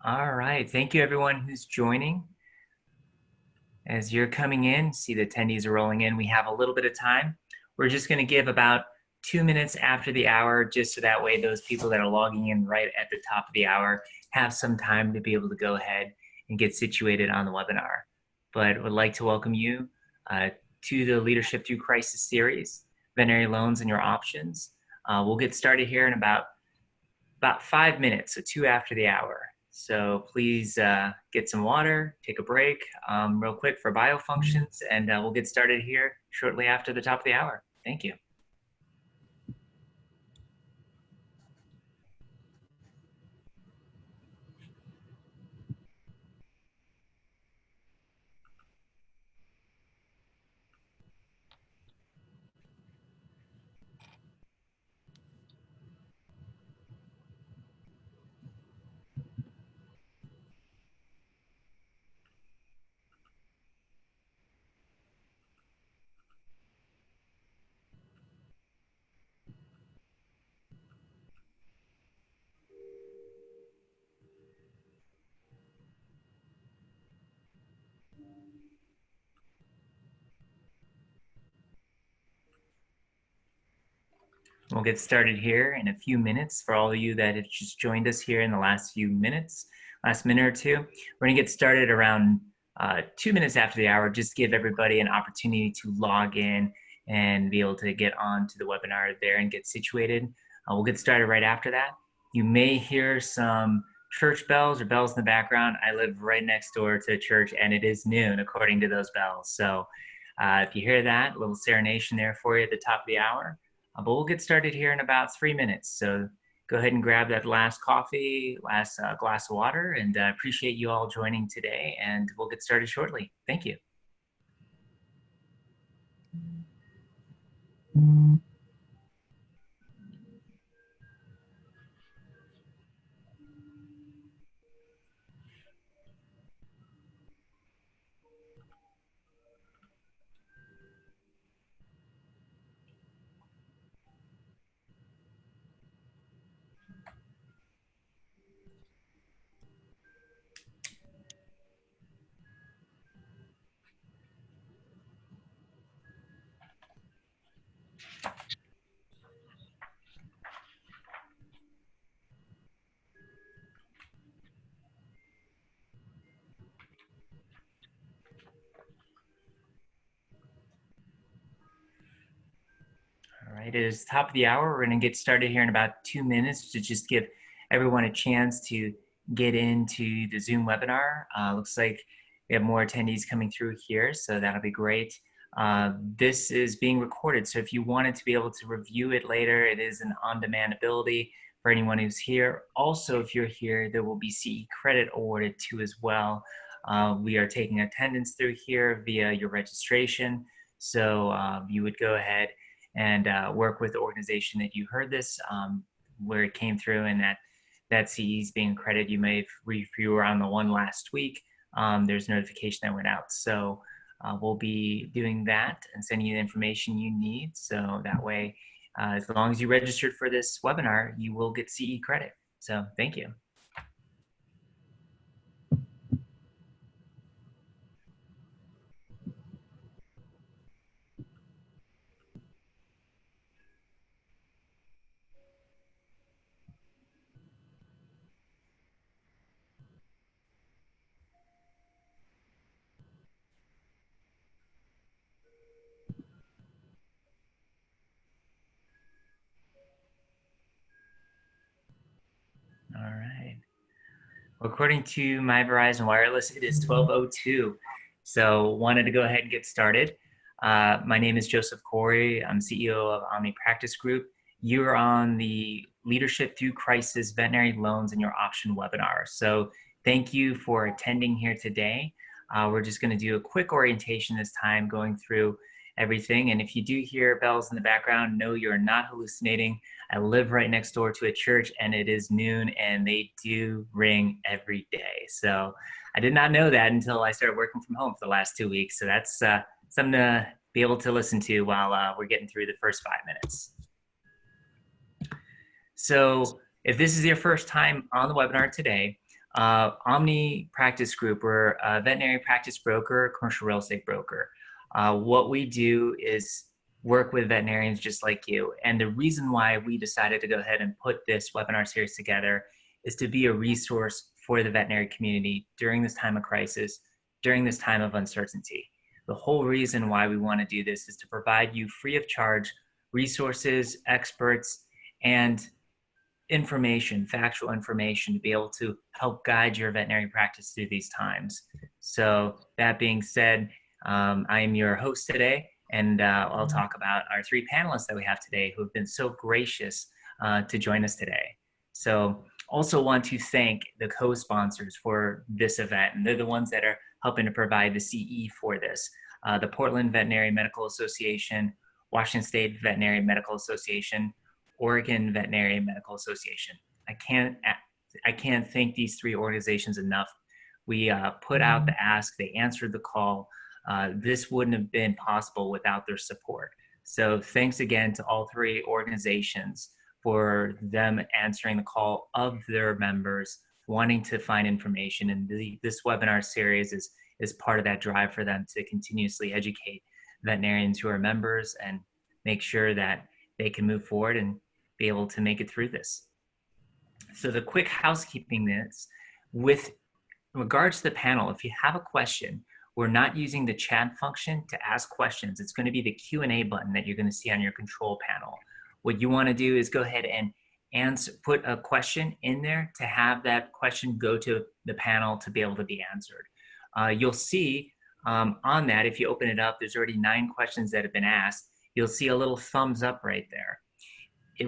All right, thank you everyone who's joining. As you're coming in, see the attendees are rolling in. We have a little bit of time. We're just going to give about 2 minutes after the hour, just so that way those people that are logging in right at the top of the hour have some time to be able to go ahead and get situated on the webinar. But would like to welcome you to the Leadership Through Crisis series, Veterinary Loans and Your Options. We'll get started here in about 5 minutes, so 2 after the hour. So please get some water, take a break real quick for biofunctions, and we'll get started here shortly after the top of the hour. Thank you. We'll get started here in a few minutes. For all of you that have just joined us here in the last minute or two, we're gonna get started around 2 minutes after the hour. Just give everybody an opportunity to log in and be able to get on to the webinar there and get situated. We'll get started right after that. You may hear some church bells or bells in the background. I live right next door to a church and it is noon according to those bells. So if you hear that, a little serenation there for you at the top of the hour. But we'll get started here in about 3 minutes. So go ahead and grab that last coffee, last glass of water, and I appreciate you all joining today, and we'll get started shortly. Thank you. All right, it is top of the hour. We're going to get started here in about 2 minutes to just give everyone a chance to get into the Zoom webinar. Looks like we have more attendees coming through here, so that'll be great. This is being recorded, so if you wanted to be able to review it later, it is an on-demand ability for anyone who's here. Also, if you're here, there will be CE credit awarded to as well. We are taking attendance through here via your registration, so you would go ahead and work with the organization that you heard this, where it came through, and that CE is being credited. You may, if you were on the one last week, there's notification that went out. So we'll be doing that and sending you the information you need. So that way, as long as you registered for this webinar, you will get CE credit. So thank you. All right. Well, according to my Verizon Wireless, it is 12:02. So wanted to go ahead and get started. My name is Joseph Corey. I'm CEO of Omni Practice Group. You are on the Leadership Through Crisis Veterinary Loans and Your Option webinar. So thank you for attending here today. We're just going to do a quick orientation this time, going through everything. And if you do hear bells in the background, no, you're not hallucinating. I live right next door to a church and it is noon and they do ring every day. So I did not know that until I started working from home for the last 2 weeks. So that's something to be able to listen to while we're getting through the first 5 minutes. So if this is your first time on the webinar today, Omni Practice Group, we're a veterinary practice broker, commercial real estate broker. What we do is work with veterinarians just like you. And the reason why we decided to go ahead and put this webinar series together is to be a resource for the veterinary community during this time of crisis, during this time of uncertainty. The whole reason why we want to do this is to provide you free of charge resources, experts, and information, factual information to be able to help guide your veterinary practice through these times. So that being said, I am your host today, and I'll talk about our three panelists that we have today who have been so gracious to join us today. So also want to thank the co-sponsors for this event, and they're the ones that are helping to provide the CE for this. The Portland Veterinary Medical Association, Washington State Veterinary Medical Association, Oregon Veterinary Medical Association. I can't thank these three organizations enough. We put out the ask, they answered the call. This wouldn't have been possible without their support. So thanks again to all three organizations for them answering the call of their members wanting to find information. And this webinar series is part of that drive for them to continuously educate veterinarians who are members and make sure that they can move forward and be able to make it through this. So the quick housekeeping is, with regards to the panel, if you have a question, we're not using the chat function to ask questions. It's going to be the Q&A button that you're going to see on your control panel. What you want to do is go ahead and put a question in there to have that question go to the panel to be able to be answered. You'll see on that, if you open it up, there's already 9 questions that have been asked. You'll see a little thumbs up right there.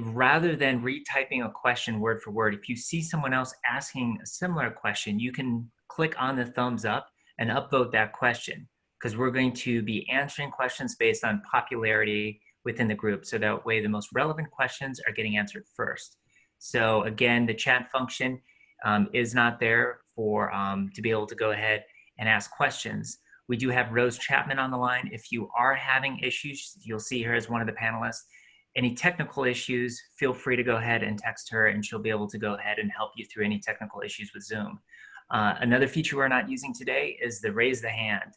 Rather than retyping a question word for word, if you see someone else asking a similar question, you can click on the thumbs up and upvote that question, because we're going to be answering questions based on popularity within the group. So that way the most relevant questions are getting answered first. So again, the chat function is not there for to be able to go ahead and ask questions. We do have Rose Chapman on the line. If you are having issues, you'll see her as one of the panelists. Any technical issues, feel free to go ahead and text her, and she'll be able to go ahead and help you through any technical issues with Zoom. Another feature we're not using today is the raise the hand.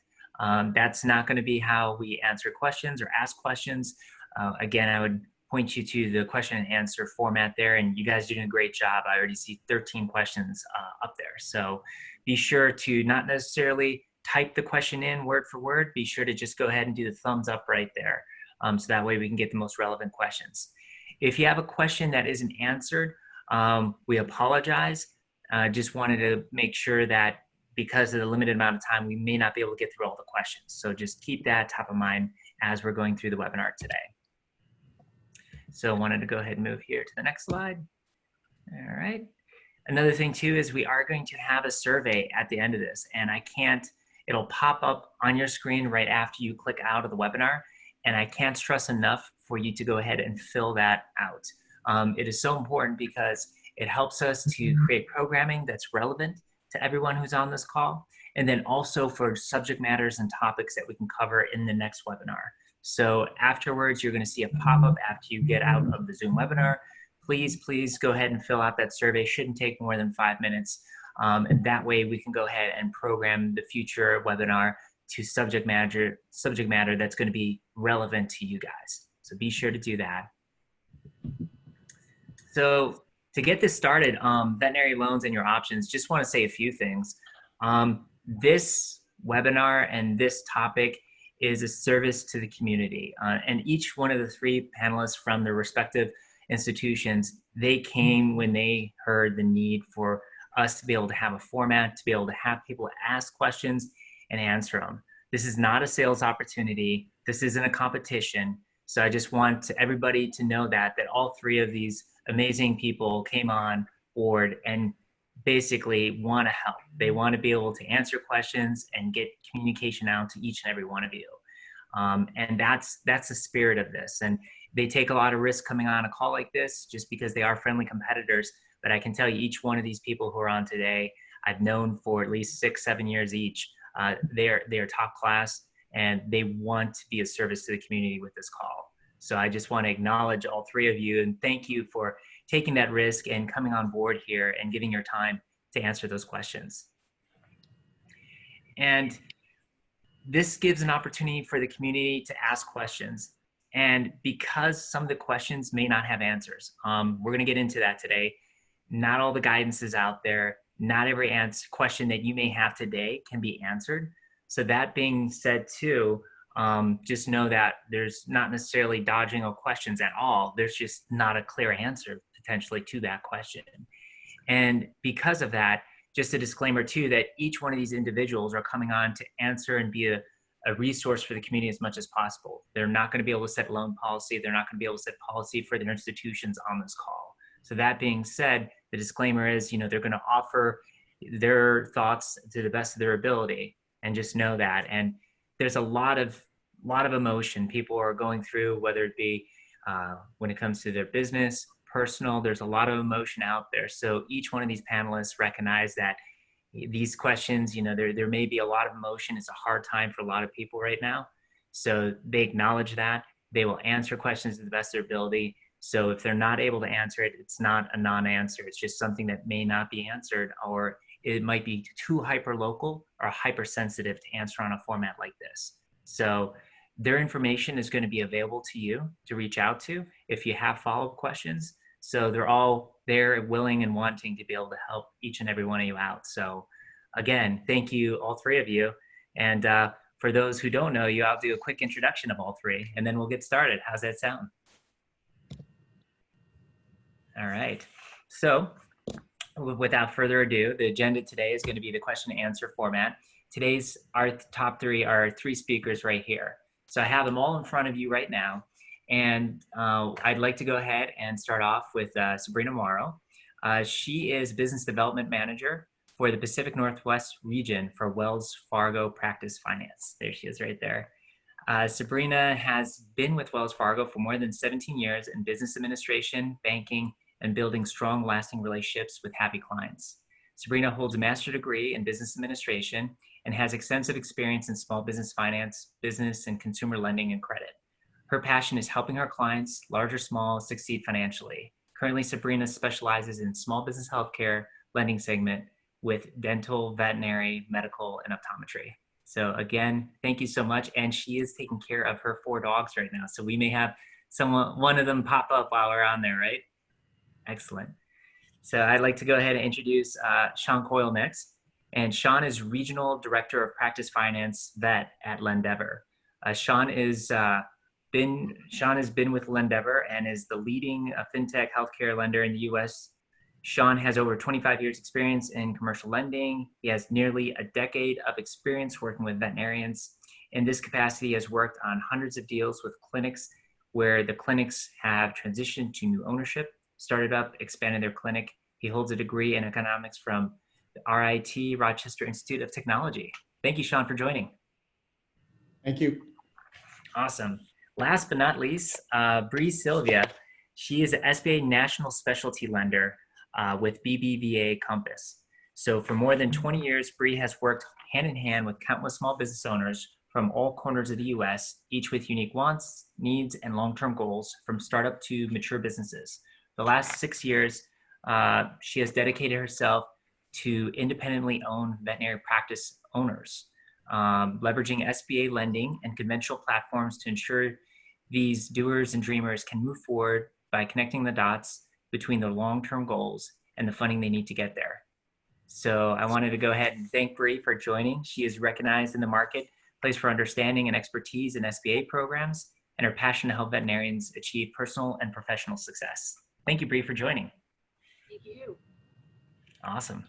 That's not going to be how we answer questions or ask questions. Again, I would point you to the question and answer format there, and you guys are doing a great job. I already see 13 questions up there. So be sure to not necessarily type the question in word for word. Be sure to just go ahead and do the thumbs up right there. So that way we can get the most relevant questions. If you have a question that isn't answered, we apologize. Just wanted to make sure that because of the limited amount of time, we may not be able to get through all the questions. So just keep that top of mind as we're going through the webinar today. So I wanted to go ahead and move here to the next slide. All right. Another thing too is we are going to have a survey at the end of this, and it'll pop up on your screen right after you click out of the webinar. And I can't stress enough for you to go ahead and fill that out. It is so important because it helps us to create programming that's relevant to everyone who's on this call, and then also for subject matters and topics that we can cover in the next webinar. So afterwards, you're going to see a pop-up after you get out of the Zoom webinar. Please go ahead and fill out that survey. Shouldn't take more than 5 minutes. And that way we can go ahead and program the future webinar to subject matter that's going to be relevant to you guys. So be sure to do that. So to get this started, veterinary loans and your options, just want to say a few things. This webinar and this topic is a service to the community. And each one of the 3 panelists from their respective institutions, they came when they heard the need for us to be able to have a format, to be able to have people ask questions and answer them. This is not a sales opportunity. This isn't a competition. So I just want everybody to know that all 3 of these amazing people came on board and basically want to help. They want to be able to answer questions and get communication out to each and every one of you. And that's the spirit of this. And they take a lot of risk coming on a call like this just because they are friendly competitors. But I can tell you each one of these people who are on today, I've known for at least 6-7 years each. They are top class, and they want to be a service to the community with this call. So I just want to acknowledge all 3 of you and thank you for taking that risk and coming on board here and giving your time to answer those questions. And this gives an opportunity for the community to ask questions. And because some of the questions may not have answers, we're going to get into that today. Not all the guidance is out there. Not every question that you may have today can be answered. So that being said too, just know that there's not necessarily dodging of questions at all. There's just not a clear answer potentially to that question. And because of that, just a disclaimer too, that each one of these individuals are coming on to answer and be a resource for the community as much as possible. They're not going to be able to set loan policy. They're not going to be able to set policy for their institutions on this call. So that being said, the disclaimer is, they're going to offer their thoughts to the best of their ability, and just know that. And there's a lot of emotion people are going through, whether it be when it comes to their business, personal, there's a lot of emotion out there. So each one of these panelists recognize that these questions, there may be a lot of emotion. It's a hard time for a lot of people right now. So they acknowledge that. They will answer questions to the best of their ability. So if they're not able to answer it, it's not a non-answer. It's just something that may not be answered, or it might be too hyper-local or hypersensitive to answer on a format like this. So their information is going to be available to you to reach out to if you have follow-up questions. So they're all there, willing and wanting to be able to help each and every one of you out. So again, thank you, all three of you. And for those who don't know you, I'll do a quick introduction of all three, and then we'll get started. How's that sound? All right. So without further ado, the agenda today is going to be the question and answer format. Our top three are three speakers right here. So I have them all in front of you right now. And I'd like to go ahead and start off with Sabrina Morrow. She is Business Development Manager for the Pacific Northwest region for Wells Fargo Practice Finance. There she is right there. Sabrina has been with Wells Fargo for more than 17 years in business administration, banking, and building strong, lasting relationships with happy clients. Sabrina holds a master's degree in business administration and has extensive experience in small business finance, business and consumer lending and credit. Her passion is helping her clients, large or small, succeed financially. Currently, Sabrina specializes in small business healthcare lending segment with dental, veterinary, medical, and optometry. So again, thank you so much. And she is taking care of her 4 dogs right now. So we may have one of them pop up while we're on there, right? Excellent. So I'd like to go ahead and introduce Sean Coyle next. And Sean is Regional Director of Practice Finance Vet at Lendeavor. Sean has been with Lendeavor and is the leading fintech healthcare lender in the U.S. Sean has over 25 years experience in commercial lending. He has nearly a decade of experience working with veterinarians. In this capacity, he has worked on hundreds of deals with clinics where the clinics have transitioned to new ownership, started up, expanded their clinic. He holds a degree in economics from the RIT, Rochester Institute of Technology. Thank you, Sean, for joining. Thank you. Awesome. Last but not least, Bree Sylvia. She is an SBA National Specialty Lender with BBVA Compass. So for more than 20 years, Bree has worked hand in hand with countless small business owners from all corners of the US, each with unique wants, needs, and long-term goals from startup to mature businesses. The last 6 years, she has dedicated herself to independently owned veterinary practice owners, leveraging SBA lending and conventional platforms to ensure these doers and dreamers can move forward by connecting the dots between their long-term goals and the funding they need to get there. So I wanted to go ahead and thank Bree for joining. She is recognized in the marketplace for understanding and expertise in SBA programs and her passion to help veterinarians achieve personal and professional success. Thank you, Bree, for joining. Thank you. Awesome.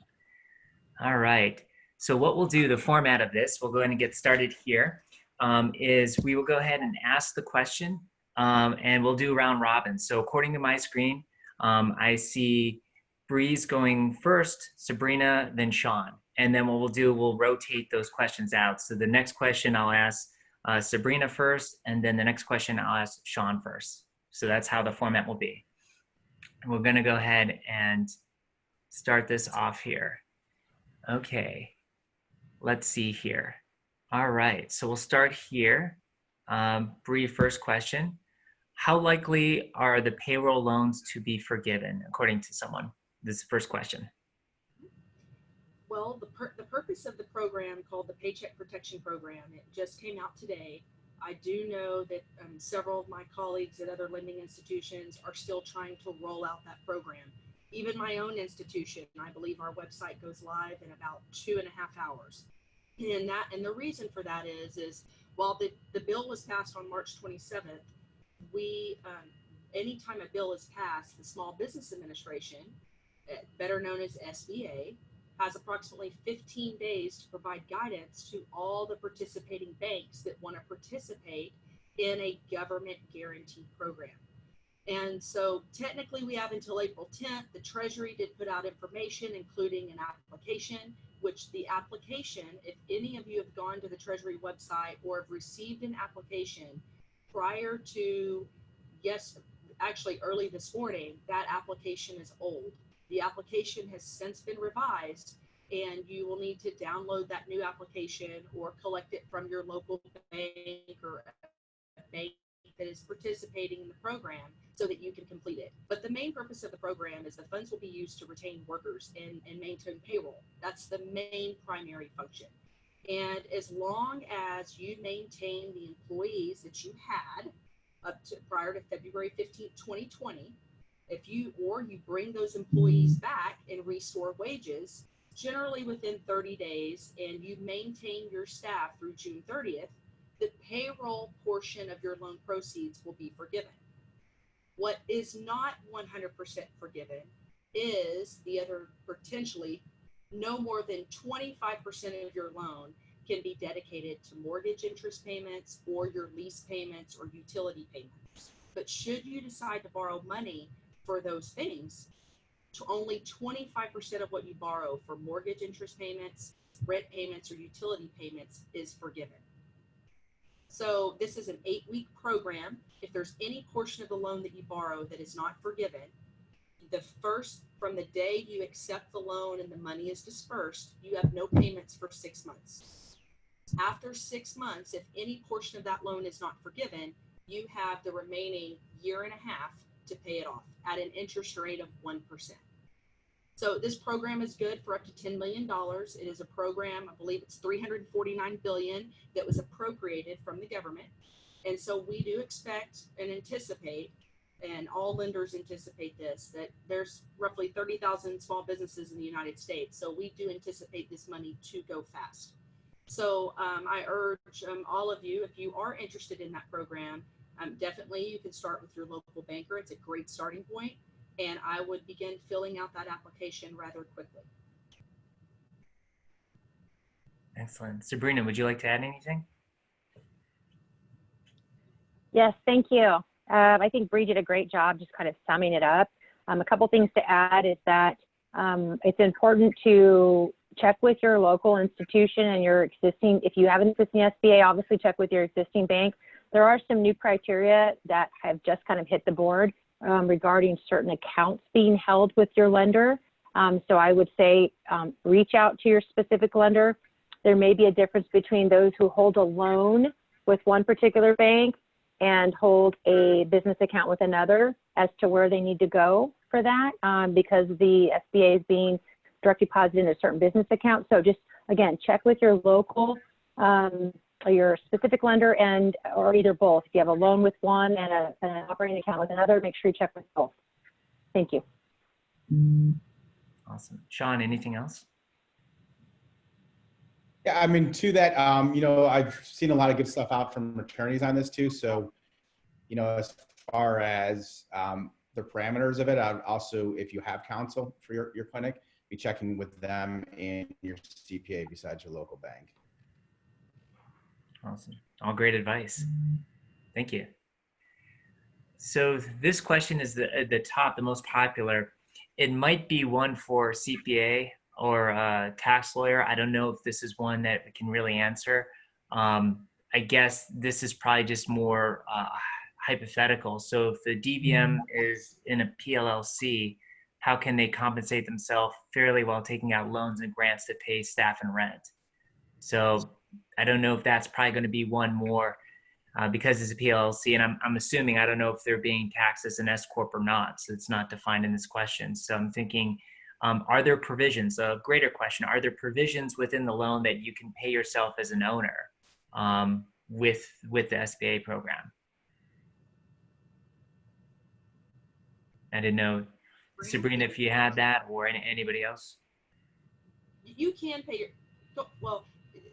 All right. So what we'll do, the format of this, we'll go ahead and get started here, is we will go ahead and ask the question, and we'll do round robin. So according to my screen, I see Bree's going first, Sabrina, then Sean. And then what we'll do, we'll rotate those questions out. So the next question I'll ask Sabrina first, and then the next question I'll ask Sean first. So that's how the format will be. And we're gonna go ahead and start this off here. Okay, let's see here. All right, so we'll start here. Bree, first question. How likely are the payroll loans to be forgiven, according to someone? This is the first question. purpose of the program called the Paycheck Protection Program, it just came out today. I do know that several of my colleagues at other lending institutions are still trying to roll out that program. Even my own institution, I believe our website goes live in about 2.5 hours. And the reason for that is while the bill was passed on March 27th, we, anytime a bill is passed, the Small Business Administration, better known as SBA, has approximately 15 days to provide guidance to all the participating banks that want to participate in a government guaranteed program. And so technically we have until April 10th. The Treasury did put out information, including an application, which the application, if any of you have gone to the Treasury website or have received an application prior to, actually early this morning, that application is old. The application has since been revised, and you will need to download that new application or collect it from your local bank or a bank that is participating in the program so that you can complete it. But the main purpose of the program is the funds will be used to retain workers and maintain payroll. That's the main primary function. And as long as you maintain the employees that you had up to prior to February 15th, 2020, if you bring those employees back and restore wages, generally within 30 days, and you maintain your staff through June 30th, the payroll portion of your loan proceeds will be forgiven. What is not 100% forgiven is the other, potentially no more than 25% of your loan can be dedicated to mortgage interest payments or your lease payments or utility payments. But should you decide to borrow money for those things, to only 25% of what you borrow for mortgage interest payments, rent payments, or utility payments is forgiven. So this is an 8-week program. If there's any portion of the loan that you borrow that is not forgiven, from the day you accept the loan and the money is dispersed, you have no payments for 6 months. After 6 months, if any portion of that loan is not forgiven, you have the remaining 1.5 years to pay it off at an interest rate of 1%. So this program is good for up to $10 million. It is a program, I believe it's $349 billion that was appropriated from the government. And so we do expect and anticipate, and all lenders anticipate this, that there's roughly 30,000 small businesses in the United States. So we do anticipate this money to go fast. So I urge all of you, if you are interested in that program, definitely you can start with your local banker. It's a great starting point. And I would begin filling out that application rather quickly. Excellent. Sabrina, would you like to add anything? Yes, thank you. I think Bree did a great job just kind of summing it up. A couple things to add is that it's important to check with your local institution and your existing, if you have an existing SBA, obviously check with your existing bank. There are some new criteria that have just kind of hit the board regarding certain accounts being held with your lender. So I would say reach out to your specific lender. There may be a difference between those who hold a loan with one particular bank and hold a business account with another as to where they need to go for that, because the SBA is being direct deposited in a certain business account. So just, again, check with your local, your specific lender, or either both. If you have a loan with one and an operating account with another, make sure you check with both. Thank you. Awesome. Sean, anything else? Yeah, I mean, to that, I've seen a lot of good stuff out from attorneys on this too. So, as far as the parameters of it, I'd also, if you have counsel for your clinic, be checking with them and your CPA besides your local bank. Awesome. All great advice. Thank you. So this question is the most popular. It might be one for CPA or a tax lawyer. I don't know if this is one that we can really answer. I guess this is probably just more hypothetical. So if the DBM is in a PLLC, how can they compensate themselves fairly while taking out loans and grants to pay staff and rent? So I don't know if that's probably going to be one more because it's a PLLC, and I'm assuming, I don't know if they're being taxed as an S corp or not, so it's not defined in this question. So I'm thinking Are there provisions, a greater question, are there provisions within the loan that you can pay yourself as an owner with the SBA program? I didn't know, Sabrina, if you had that, or anybody else. You can pay your, well,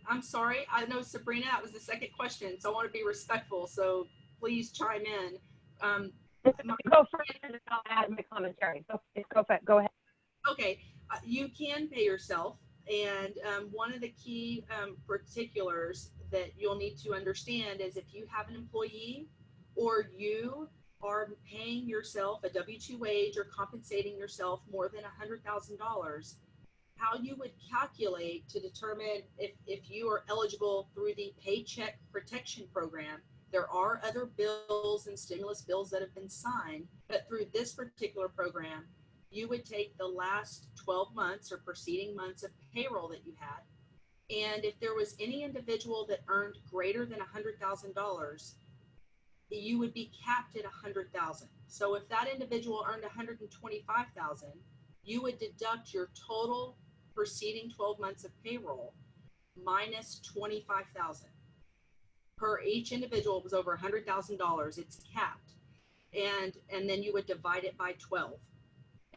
I'm sorry. I know, Sabrina, that was the second question, so I want to be respectful. So please chime in. Go first, and I'll add my commentary. Go ahead. Okay, you can pay yourself, and one of the key particulars that you'll need to understand is if you have an employee or you are paying yourself a W-2 wage or compensating yourself more than $100,000, how you would calculate to determine if you are eligible through the Paycheck Protection Program. There are other bills and stimulus bills that have been signed, but through this particular program, you would take the last 12 months or preceding months of payroll that you had. And if there was any individual that earned greater than $100,000, you would be capped at $100,000. So if that individual earned $125,000, you would deduct your total preceding 12 months of payroll minus $25,000. Per each individual was over $100,000, it's capped. And then you would divide it by 12.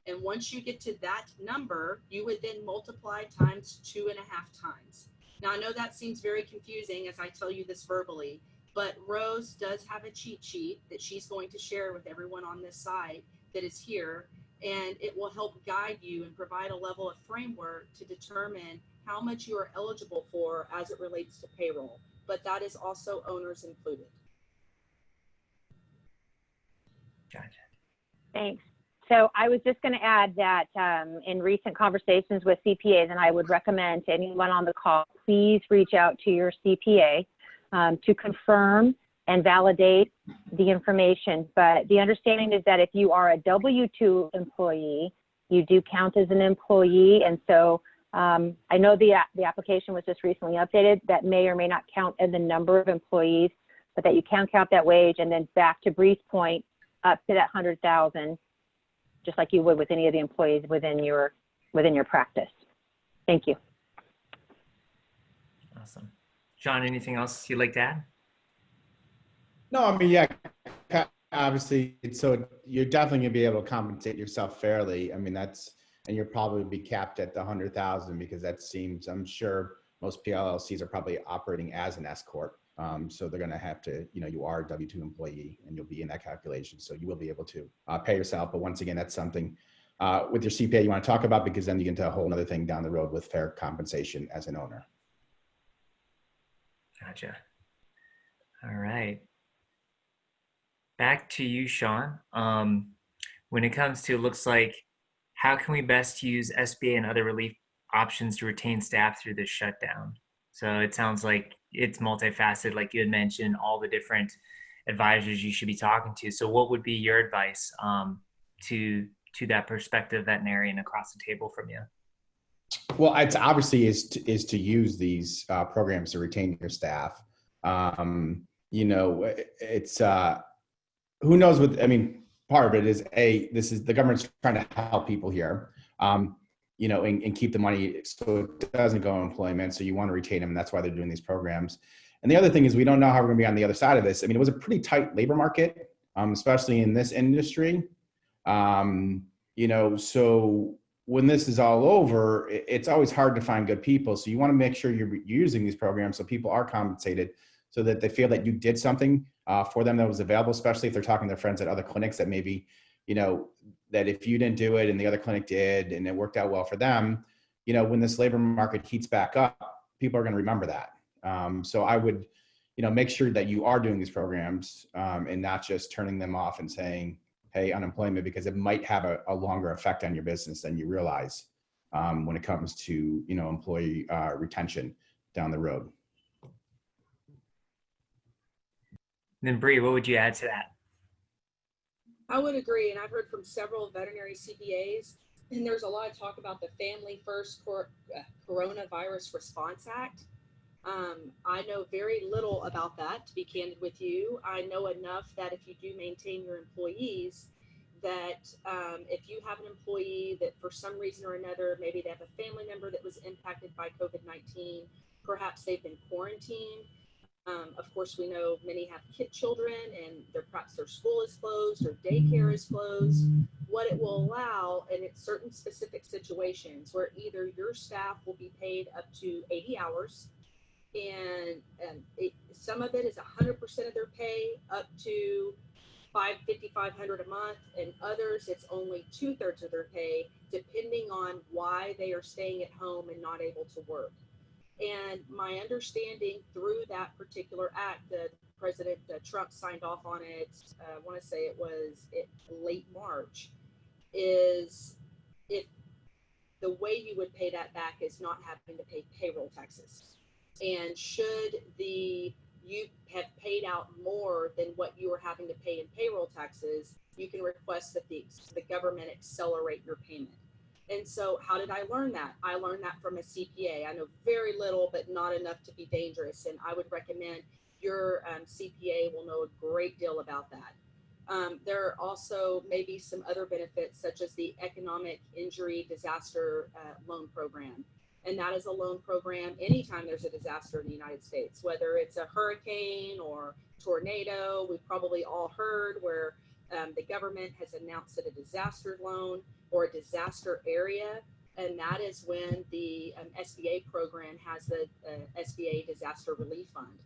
And once you get to that number, you would then multiply times 2.5 times. Now, I know that seems very confusing as I tell you this verbally, but Rose does have a cheat sheet that she's going to share with everyone on this side that is here, and it will help guide you and provide a level of framework to determine how much you are eligible for as it relates to payroll. But that is also owners included. Gotcha. Thanks. So I was just going to add that in recent conversations with CPAs, and I would recommend to anyone on the call, please reach out to your CPA to confirm and validate the information. But the understanding is that if you are a W-2 employee, you do count as an employee. And so I know the application was just recently updated. That may or may not count as the number of employees, but that you can count that wage. And then back to Bree's point, up to that 100,000, just like you would with any of the employees within your practice. Thank you. Awesome. John, anything else you'd like to add? No, I mean, yeah, obviously, so you're definitely gonna be able to compensate yourself fairly. I mean, and you'll probably be capped at the 100,000 because that seems, I'm sure most PLLCs are probably operating as an S corp. So they're gonna have to, you are a W-2 employee and you'll be in that calculation. So you will be able to pay yourself. But once again, that's something with your CPA you wanna talk about, because then you get into a whole other thing down the road with fair compensation as an owner. Gotcha. All right. Back to you, Sean. When it comes to, looks like, how can we best use SBA and other relief options to retain staff through this shutdown? So it sounds like it's multifaceted, like you had mentioned, all the different advisors you should be talking to. So what would be your advice to that prospective veterinarian across the table from you? Well, it's obviously is to use these programs to retain your staff. It's who knows what, I mean, part of it is the government's trying to help people here, and keep the money so it doesn't go unemployment. So you want to retain them, and that's why they're doing these programs. And the other thing is we don't know how we're going to be on the other side of this. I mean, it was a pretty tight labor market, especially in this industry. So when this is all over, it's always hard to find good people. So you want to make sure you're using these programs so people are compensated, so that they feel that you did something for them that was available, especially if they're talking to their friends at other clinics that maybe, that if you didn't do it and the other clinic did and it worked out well for them, when this labor market heats back up, people are going to remember that. So I would, make sure that you are doing these programs and not just turning them off and saying, hey, unemployment, because it might have a longer effect on your business than you realize when it comes to, employee retention down the road. Then Bree, what would you add to that? I would agree, and I've heard from several veterinary CPAs, and there's a lot of talk about the Family First Coronavirus Response Act. I know very little about that, to be candid with you. I know enough that if you do maintain your employees, that if you have an employee that for some reason or another, maybe they have a family member that was impacted by COVID-19, perhaps they've been quarantined. Of course, we know many have children and perhaps their school is closed or daycare is closed. What it will allow, and it's certain specific situations where either your staff will be paid up to 80 hours, and some of it is 100% of their pay up to $5,500 a month, and others it's only 2/3 of their pay, depending on why they are staying at home and not able to work. And my understanding through that particular act, President Trump signed off on it, I want to say it was late March, is if the way you would pay that back is not having to pay payroll taxes. And should you have paid out more than what you were having to pay in payroll taxes, you can request that the government accelerate your payment. And so how did I learn that? I learned that from a CPA. I know very little, but not enough to be dangerous. And I would recommend your CPA will know a great deal about that. There are also maybe some other benefits, such as the Economic Injury Disaster Loan Program. And that is a loan program anytime there's a disaster in the United States, whether it's a hurricane or tornado. We've probably all heard where the government has announced a disaster loan or a disaster area. And that is when the SBA program has the SBA Disaster Relief Fund.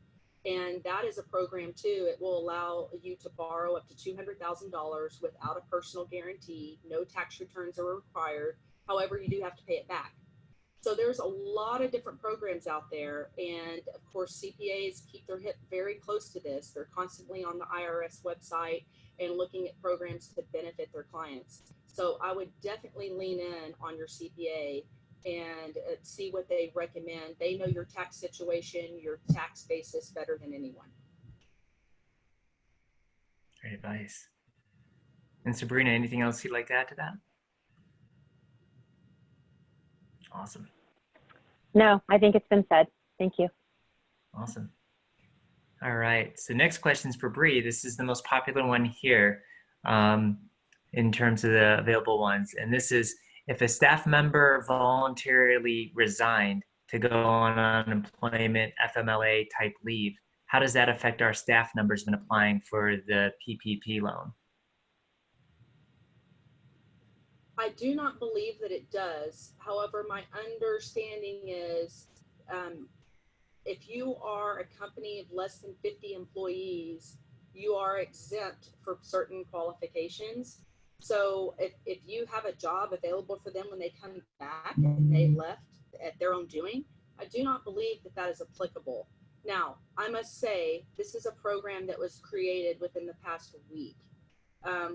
And that is a program too. It will allow you to borrow up to $200,000 without a personal guarantee. No tax returns are required. However, you do have to pay it back. So there's a lot of different programs out there. And of course, CPAs keep their hip very close to this. They're constantly on the IRS website and looking at programs to benefit their clients. So I would definitely lean in on your CPA and see what they recommend. They know your tax situation, your tax basis better than anyone. Great advice. And Sabrina, anything else you'd like to add to that? Awesome. No, I think it's been said. Thank you. Awesome. All right. So next question is for Bree. This is the most popular one here in terms of the available ones. And this is, if a staff member voluntarily resigned to go on unemployment FMLA type leave, how does that affect our staff numbers when applying for the PPP loan? I do not believe that it does. However, my understanding is if you are a company of less than 50 employees, you are exempt for certain qualifications. So if you have a job available for them when they come back and they left at their own doing, I do not believe that that is applicable. Now, I must say, this is a program that was created within the past week.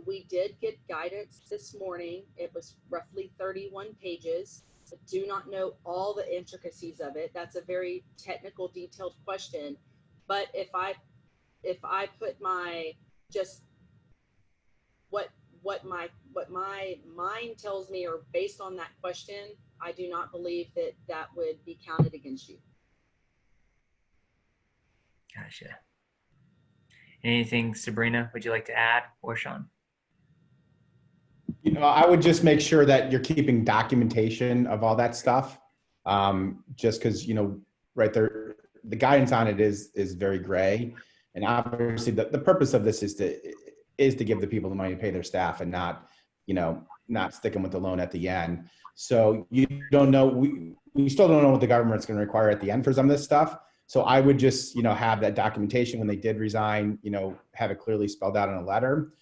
We did get guidance this morning. It was roughly 31 pages. I do not know all the intricacies of it. That's a very technical, detailed question. But if I put my just what my mind tells me, or based on that question, I do not believe that that would be counted against you. Gotcha. Anything, Sabrina, would you like to add, or Sean? You know, I would just make sure that you're keeping documentation of all that stuff. Just because, you know, right there, the guidance on it is very gray. And obviously the purpose of this is to give the people the money to pay their staff and not, you know, not stick them with the loan at the end. So you don't know, we still don't know what the government's going to require at the end for some of this stuff. So I would just, you know, have that documentation when they did resign, you know, have it clearly spelled out in a letter.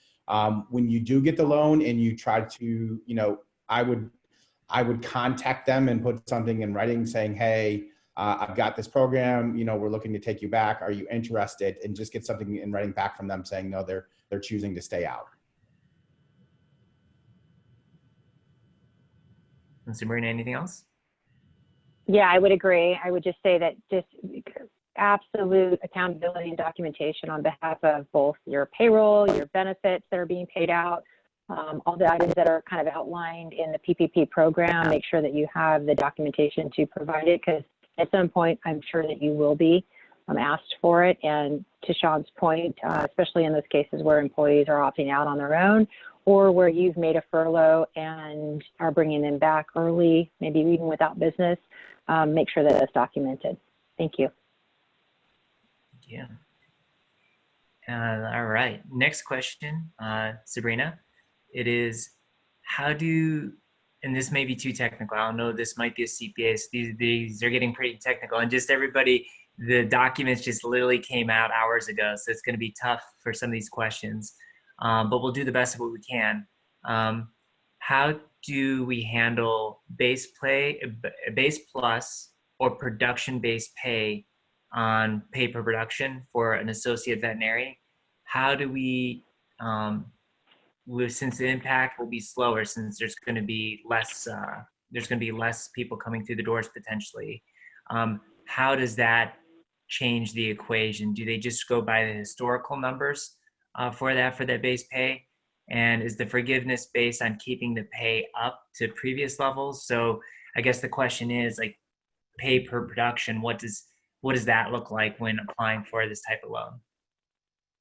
When you do get the loan and you try to, you know, I would contact them and put something in writing saying, hey, I've got this program, you know, we're looking to take you back. Are you interested? And just get something in writing back from them saying, no, they're choosing to stay out. And Sabrina, anything else? Yeah, I would agree. I would just say that just absolute accountability and documentation on behalf of both your payroll, your benefits that are being paid out, all the items that are kind of outlined in the PPP program. Make sure that you have the documentation to provide it, because at some point, I'm sure that you will be asked for it. And to Sean's point, especially in those cases where employees are opting out on their own, or where you've made a furlough and are bringing them back early, maybe even without business, make sure that it's documented. Thank you. Yeah. All right. Next question, Sabrina. It is, how do, and this may be too technical. I don't know, this might be a CPA. So these are getting pretty technical, and just everybody, the documents just literally came out hours ago. So it's going to be tough for some of these questions, but we'll do the best of what we can. How do we handle base plus or production-based pay on pay per production for an associate veterinarian? How do we, since the impact will be slower, since there's going to be less people coming through the doors potentially, how does that change the equation? Do they just go by the historical numbers for that base pay? And is the forgiveness based on keeping the pay up to previous levels? So I guess the question is, like, pay per production, what does that look like when applying for this type of loan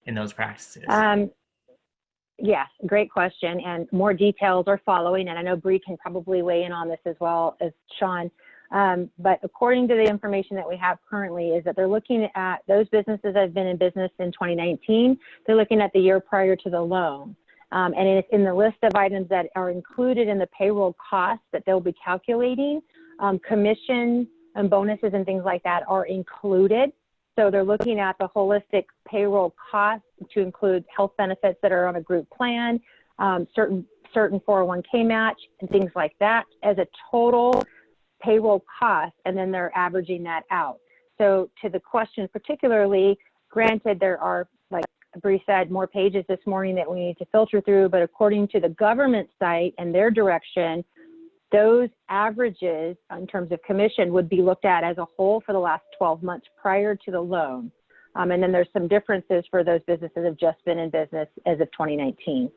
in those practices? Yes, great question. And more details are following. And I know Bree can probably weigh in on this as well as Sean. But according to the information that we have currently is that they're looking at those businesses that have been in business in 2019. They're looking at the year prior to the loan. And it's in the list of items that are included in the payroll costs that they'll be calculating. Commission and bonuses and things like that are included. So they're looking at the holistic payroll costs to include health benefits that are on a group plan, certain 401k match and things like that as a total payroll cost, and then they're averaging that out. So to the question particularly, granted there are, like Bree said, more pages this morning that we need to filter through, but according to the government site and their direction, those averages in terms of commission would be looked at as a whole for the last 12 months prior to the loan. And then there's some differences for those businesses that have just been in business as of 2019.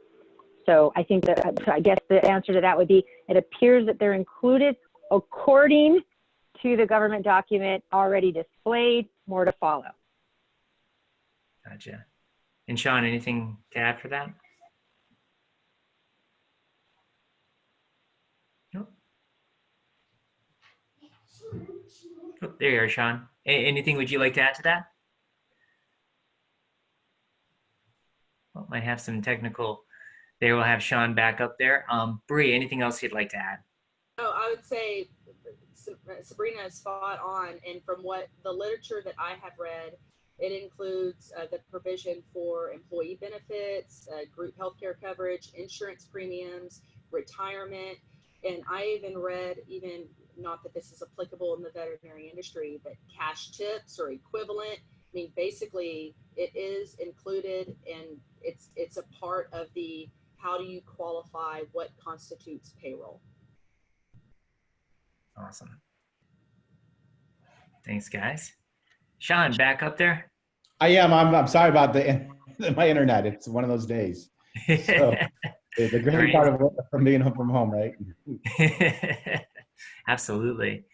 So I think that, I guess the answer to that would be, it appears that they're included according to the government document already displayed, more to follow. Gotcha. And Sean, anything to add for that? Oh, there you are, Sean. Anything would you like to add to that? Well, might have some technical. There, we'll have Sean back up there. Bree, anything else you'd like to add? Oh, I would say Sabrina is spot on. And from what the literature that I have read, it includes the provision for employee benefits, group healthcare coverage, insurance premiums, retirement. And I even read, not that this is applicable in the veterinary industry, but cash tips or equivalent. I mean, basically it is included, and it's a part of the, how do you qualify what constitutes payroll. Awesome. Thanks, guys. Sean, back up there? I am. I'm sorry about my internet. It's one of those days. So it's a great part of from being home from home, right? Absolutely.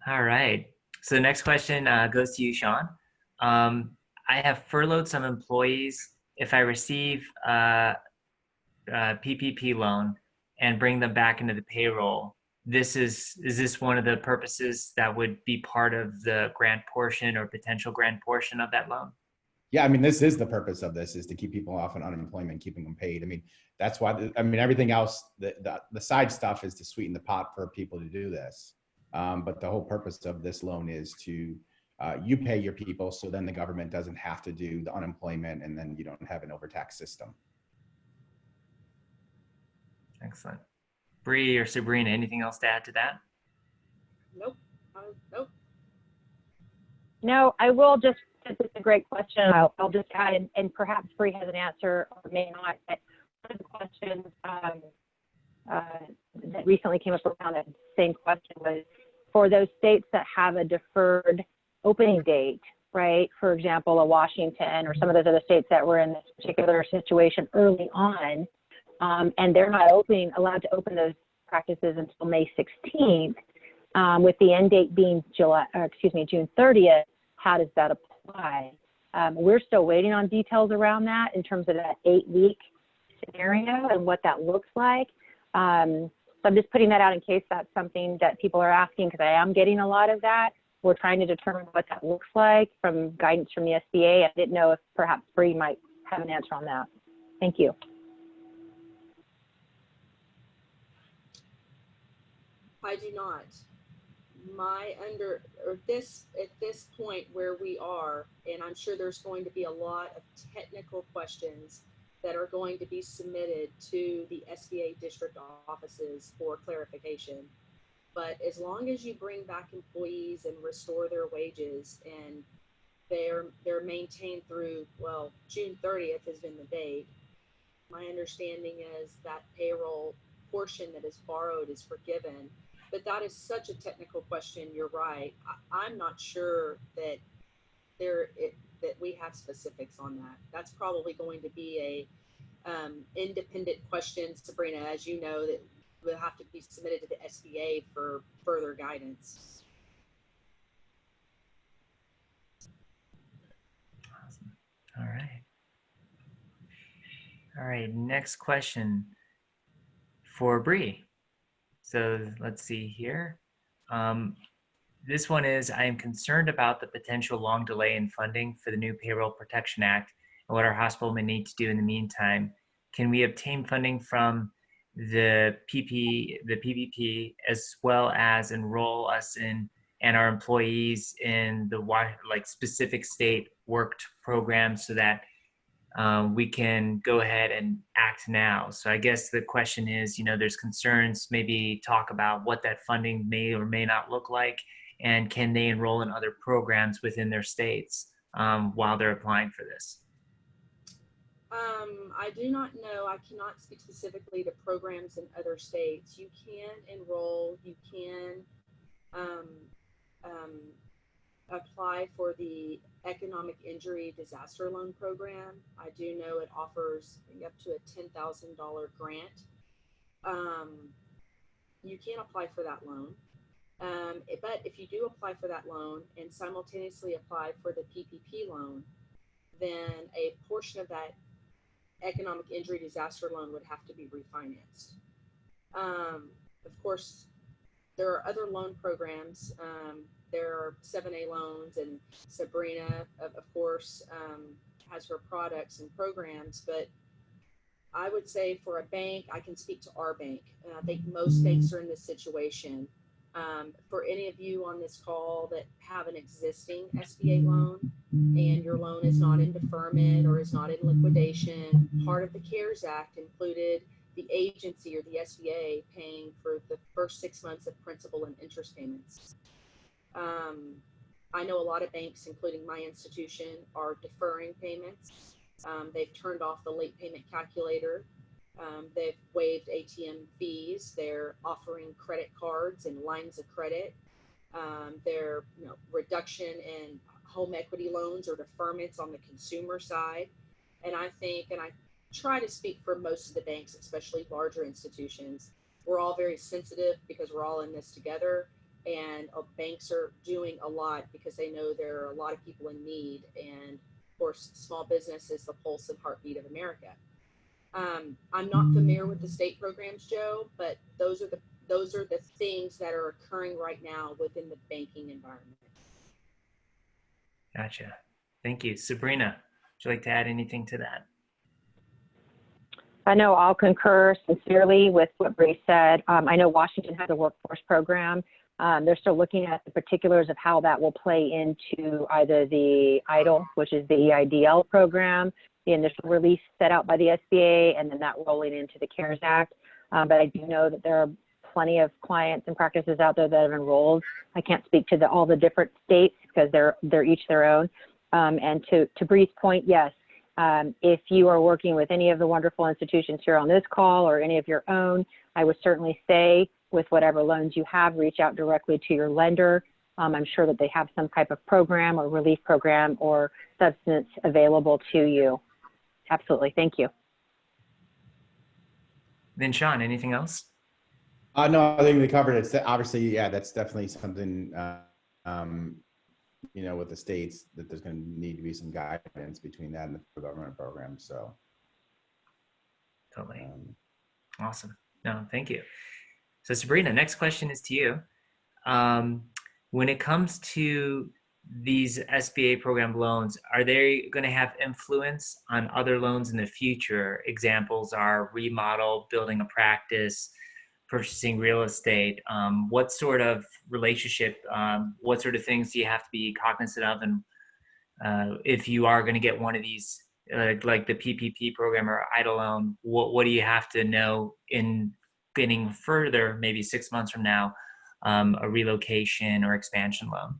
All right. So the next question goes to you, Sean. I have furloughed some employees. If I receive a PPP loan and bring them back into the payroll, is this one of the purposes that would be part of the grant portion or potential grant portion of that loan? Yeah, I mean, this is the purpose of this, is to keep people off on unemployment, keeping them paid. I mean, that's why, everything else, the side stuff is to sweeten the pot for people to do this. But the whole purpose of this loan is to, you pay your people, so then the government doesn't have to do the unemployment, and then you don't have an overtax system. Excellent. Bree or Sabrina, anything else to add to that? Nope. Nope. No, I will just, it's a great question. I'll just add, and perhaps Bree has an answer or may not, but one of the questions that recently came up around that same question was for those states that have a deferred opening date, right? For example, a Washington or some of those other states that were in this particular situation early on, and they're not allowed to open those practices until May 16th, with the end date being June 30th. How does that apply? We're still waiting on details around that in terms of that 8-week scenario and what that looks like. So I'm just putting that out in case that's something that people are asking, because I am getting a lot of that. We're trying to determine what that looks like from guidance from the SBA. I didn't know if perhaps Bree might have an answer on that. Thank you. I do not. At this point where we are, and I'm sure there's going to be a lot of technical questions that are going to be submitted to the SBA district offices for clarification. But as long as you bring back employees and restore their wages, and they're maintained through, well, June 30th has been the date. My understanding is that payroll portion that is borrowed is forgiven. But that is such a technical question. You're right. I'm not sure that that we have specifics on that. That's probably going to be a independent question, Sabrina, as you know, that will have to be submitted to the SBA for further guidance. Awesome. All right. All right. Next question for Bree. So let's see here. This one is, I am concerned about the potential long delay in funding for the new Payroll Protection Act and what our hospital may need to do in the meantime. Can we obtain funding from the PPP, as well as enroll us in and our employees in the specific state worked programs so that we can go ahead and act now? So I guess the question is, there's concerns, maybe talk about what that funding may or may not look like, and can they enroll in other programs within their states while they're applying for this? I do not know. I cannot speak specifically to programs in other states. You can enroll, you can apply for the Economic Injury Disaster Loan Program. I do know it offers up to a $10,000 grant. You can apply for that loan. But if you do apply for that loan and simultaneously apply for the PPP loan, then a portion of that economic injury disaster loan would have to be refinanced. Of course, there are other loan programs. There are 7A loans, and Sabrina, of course, has her products and programs. But I would say for a bank, I can speak to our bank. And I think most banks are in this situation. For any of you on this call that have an existing SBA loan and your loan is not in deferment or is not in liquidation, part of the CARES Act included the agency or the SBA paying for the first 6 months of principal and interest payments. I know a lot of banks, including my institution, are deferring payments. They've turned off the late payment calculator. They've waived ATM fees. They're offering credit cards and lines of credit. Their reduction in home equity loans or deferments on the consumer side. And I think, and I try to speak for most of the banks, especially larger institutions, we're all very sensitive because we're all in this together. And banks are doing a lot because they know there are a lot of people in need. And of course, small business is the pulse and heartbeat of America. I'm not familiar with the state programs, Joe, but those are the things that are occurring right now within the banking environment. Gotcha. Thank you. Sabrina, would you like to add anything to that? I know I'll concur sincerely with what Bree said. I know Washington has a workforce program. They're still looking at the particulars of how that will play into either the EIDL, which is the EIDL program, the initial release set out by the SBA, and then that rolling into the CARES Act. But I do know that there are plenty of clients and practices out there that have enrolled. I can't speak to all the different states because they're each their own. And to Bree's point, yes, if you are working with any of the wonderful institutions here on this call or any of your own, I would certainly say with whatever loans you have, reach out directly to your lender. I'm sure that they have some type of program or relief program or substance available to you. Absolutely. Thank you. Then Sean, anything else? No, I think we covered it. Obviously, yeah, that's definitely something, with the states, that there's going to need to be some guidance between that and the government program. So. Totally. Awesome. No, thank you. So Sabrina, next question is to you. When it comes to these SBA program loans, are they going to have influence on other loans in the future? Examples are remodel, building a practice, purchasing real estate. What sort of relationship, what sort of things do you have to be cognizant of? And if you are going to get one of these, like the PPP program or EIDL loan, what do you have to know in getting further, maybe 6 months from now, a relocation or expansion loan?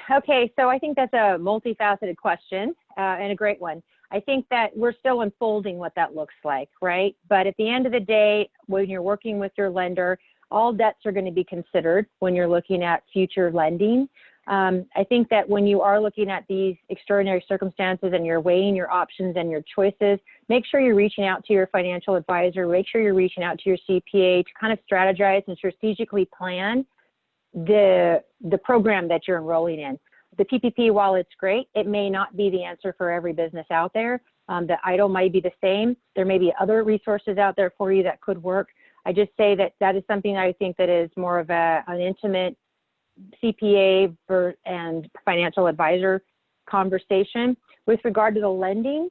Okay, so I think that's a multifaceted question and a great one. I think that we're still unfolding what that looks like, right? But at the end of the day, when you're working with your lender, all debts are going to be considered when you're looking at future lending. I think that when you are looking at these extraordinary circumstances and you're weighing your options and your choices, make sure you're reaching out to your financial advisor, make sure you're reaching out to your CPA to kind of strategize and strategically plan the program that you're enrolling in. The PPP, while it's great, it may not be the answer for every business out there. The EIDL might be the same. There may be other resources out there for you that could work. I just say that that is something I think that is more of an intimate CPA and financial advisor conversation. With regard to the lending,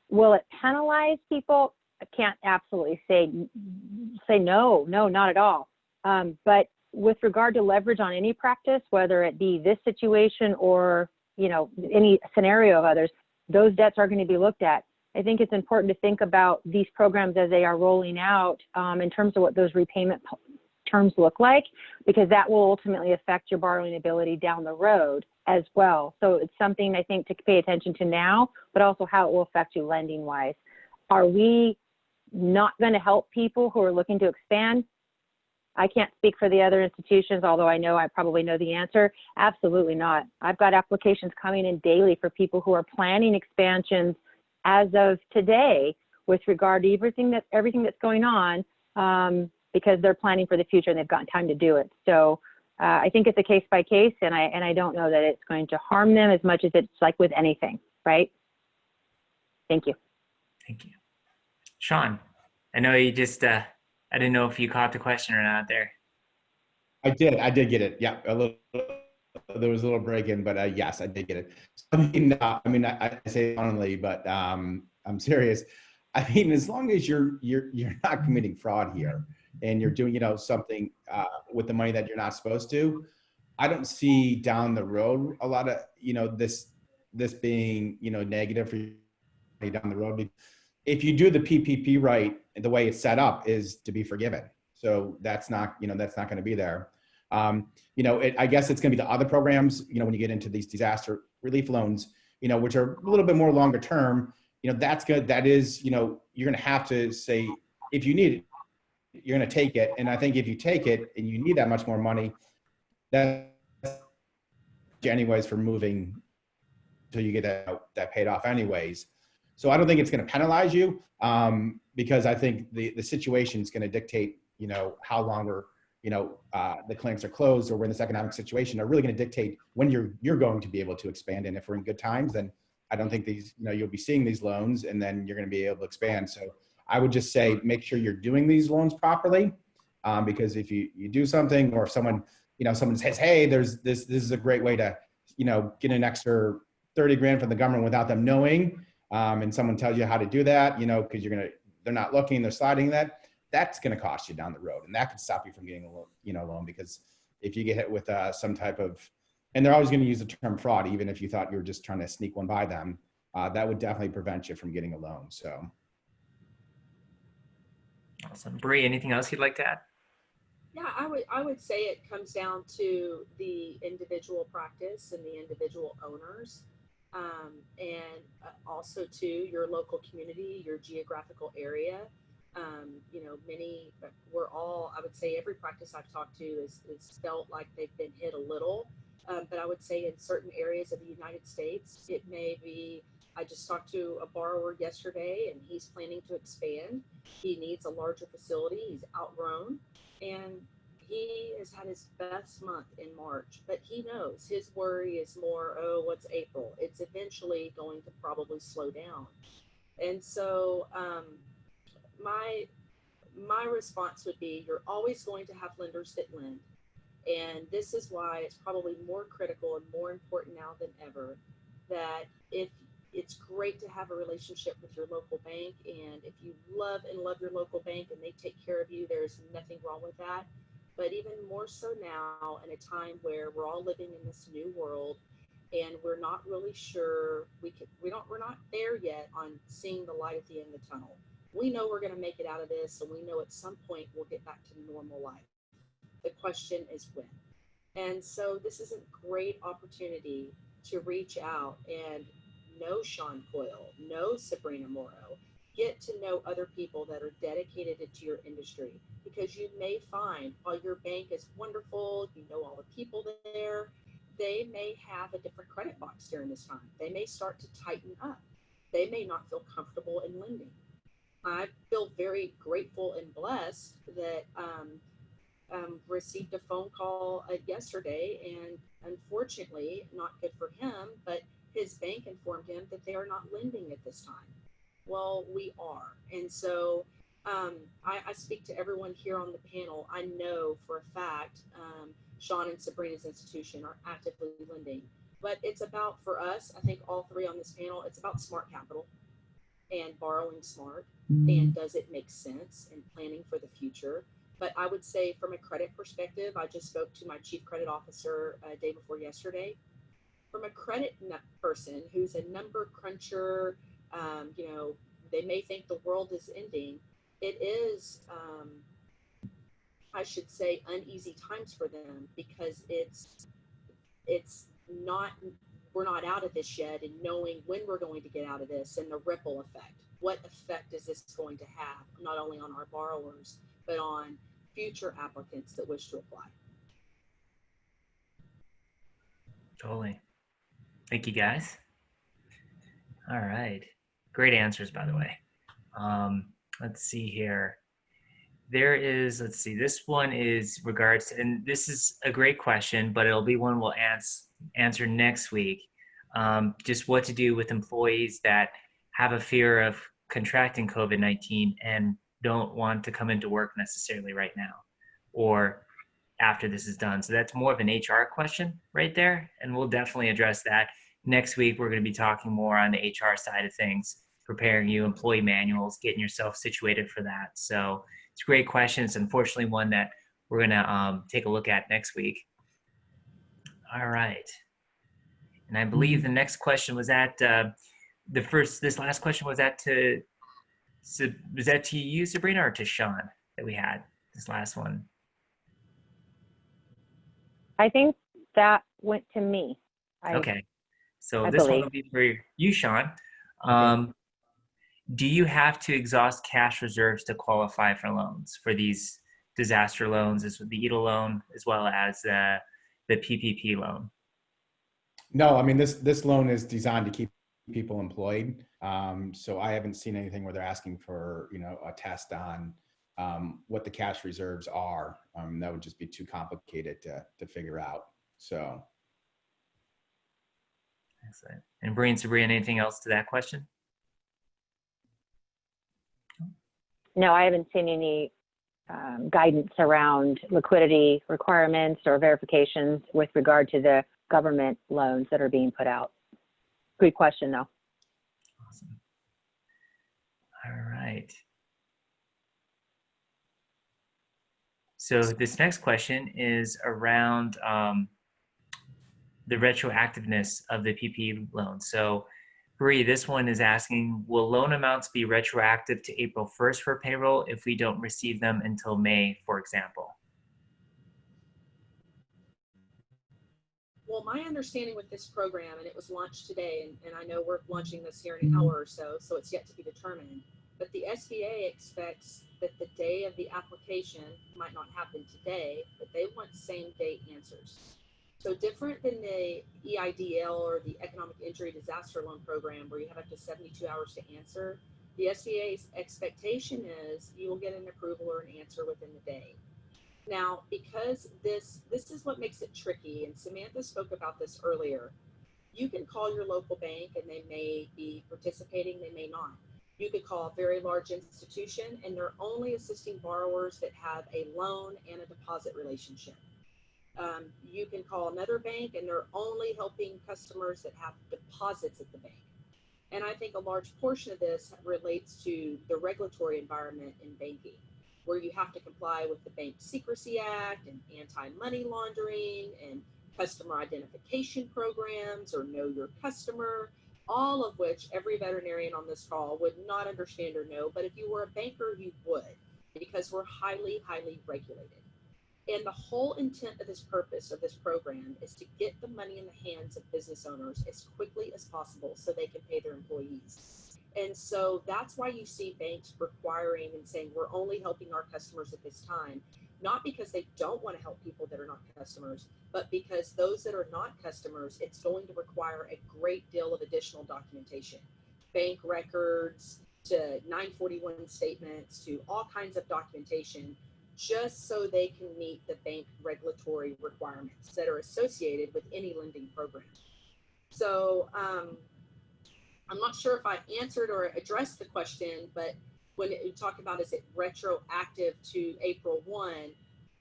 will it penalize people? I can't absolutely say no, not at all. But with regard to leverage on any practice, whether it be this situation or, you know, any scenario of others, those debts are going to be looked at. I think it's important to think about these programs as they are rolling out in terms of what those repayment terms look like, because that will ultimately affect your borrowing ability down the road as well. So it's something I think to pay attention to now, but also how it will affect you lending wise. Are we not going to help people who are looking to expand? I can't speak for the other institutions, although I probably know the answer. Absolutely not. I've got applications coming in daily for people who are planning expansions as of today with regard to everything that's going on, because they're planning for the future and they've got time to do it. So I think it's a case by case, and I don't know that it's going to harm them as much as it's like with anything, right? Thank you. Thank you. Sean, I know you just, I didn't know if you caught the question or not there. I did get it. Yeah, there was a little break in, but yes, I did get it. I say it honestly, but I'm serious. I mean, as long as you're not committing fraud here and you're doing, something with the money that you're not supposed to, I don't see down the road a lot of, this being, negative for you down the road. If you do the PPP right, the way it's set up is to be forgiven. So that's not going to be there. I guess it's going to be the other programs, when you get into these disaster relief loans, which are a little bit more longer term, that's good. That is, you're going to have to say, if you need it, you're going to take it. And I think if you take it and you need that much more money, that's anyways for moving until you get that paid off anyways. So I don't think it's going to penalize you because I think the situation is going to dictate, how longer, the clinics are closed or we're in this economic situation are really going to dictate when you're going to be able to expand. And if we're in good times, then I don't think these, you'll be seeing these loans and then you're going to be able to expand. So I would just say, make sure you're doing these loans properly because if you do something or if someone says, hey, this is a great way to, get an extra 30 grand from the government without them knowing. And someone tells you how to do that, because they're not looking, they're sliding that's going to cost you down the road. And that could stop you from getting a loan because if you get hit with some type of, and they're always going to use the term fraud, even if you thought you were just trying to sneak one by them, that would definitely prevent you from getting a loan. So. Awesome. Bree, anything else you'd like to add? Yeah, I would say it comes down to the individual practice and the individual owners. And also to your local community, your geographical area. I would say every practice I've talked to is felt like they've been hit a little. But I would say in certain areas of the United States, it may be, I just talked to a borrower yesterday and he's planning to expand. He needs a larger facility. He's outgrown and he has had his best month in March, but he knows his worry is more, what's April? It's eventually going to probably slow down. And so my response would be, you're always going to have lenders that lend. And this is why it's probably more critical and more important now than ever that if it's great to have a relationship with your local bank, and if you love your local bank and they take care of you, there's nothing wrong with that. But even more so now, in a time where we're all living in this new world and we're not really sure we're not there yet on seeing the light at the end of the tunnel. We know we're going to make it out of this, and we know at some point we'll get back to normal life. The question is when. And so this is a great opportunity to reach out and know Sean Coyle, know Sabrina Morrow, get to know other people that are dedicated to your industry, because you may find while your bank is wonderful, you know all the people there, they may have a different credit box during this time. They may start to tighten up. They may not feel comfortable in lending. I feel very grateful and blessed that received a phone call yesterday, and unfortunately, not good for him, but his bank informed him that they are not lending at this time. Well, we are. And so I speak to everyone here on the panel. I know for a fact Sean and Sabrina's institution are actively lending. But it's about, for us, I think all three on this panel, it's about smart capital and borrowing smart. And does it make sense and planning for the future? But I would say from a credit perspective, I just spoke to my chief credit officer day before yesterday. From a credit person who's a number cruncher, you know, they may think the world is ending. It is, I should say, uneasy times for them, because it's not, we're not out of this yet, and knowing when we're going to get out of this and the ripple effect. What effect is this going to have, not only on our borrowers, but on future applicants that wish to apply? Totally. Thank you, guys. All right. Great answers, by the way. Let's see here. There is, let's see, this one is regards to, and this is a great question, but it'll be one we'll answer next week. Just what to do with employees that have a fear of contracting COVID-19 and don't want to come into work necessarily right now or after this is done. So that's more of an HR question right there. And we'll definitely address that. Next week, we're going to be talking more on the HR side of things, preparing you, employee manuals, getting yourself situated for that. So it's a great question. It's unfortunately one that we're going to take a look at next week. All right. And I believe the next question was at this last question was that to you, Sabrina, or to Sean that we had this last one? I think that went to me. Okay. So I this one believe. will be for you, Sean. Do you have to exhaust cash reserves to qualify for loans for these disaster loans, this would the EIDL loan, as well as the PPP loan? No, I mean, this loan is designed to keep people employed. So I haven't seen anything where they're asking for, you know, a test on what the cash reserves are. That would just be too complicated to figure out. So. Excellent. And Bree and Sabrina, anything else to that question? No, I haven't seen any guidance around liquidity requirements or verifications with regard to the government loans that are being put out. Good question, though. Awesome. All right. So this next question is around the retroactiveness of the PPP loan. So Bree, this one is asking, will loan amounts be retroactive to April 1st for payroll if we don't receive them until May, for example? Well, my understanding with this program, and it was launched today, and I know we're launching this here in an hour or so, so it's yet to be determined, but the SBA expects that the day of the application might not happen today, but they want same day answers. So different than the EIDL or the Economic Injury Disaster Loan Program, where you have up to 72 hours to answer, the SBA's expectation is you will get an approval or an answer within the day. Now, because this is what makes it tricky, and Samantha spoke about this earlier, you can call your local bank and they may be participating, they may not. You could call a very large institution, and they're only assisting borrowers that have a loan and a deposit relationship. You can call another bank, and they're only helping customers that have deposits at the bank. And I think a large portion of this relates to the regulatory environment in banking, where you have to comply with the Bank Secrecy Act and anti-money laundering and customer identification programs or know your customer, all of which every veterinarian on this call would not understand or know. But if you were a banker, you would, because we're highly, highly regulated. And the whole intent of this purpose of this program is to get the money in the hands of business owners as quickly as possible so they can pay their employees. And so that's why you see banks requiring and saying, we're only helping our customers at this time, not because they don't want to help people that are not customers, but because those that are not customers, it's going to require a great deal of additional documentation, bank records to 941 statements to all kinds of documentation, just so they can meet the bank regulatory requirements that are associated with any lending program. So I'm not sure if I answered or addressed the question, but when you talk about is it retroactive to April 1,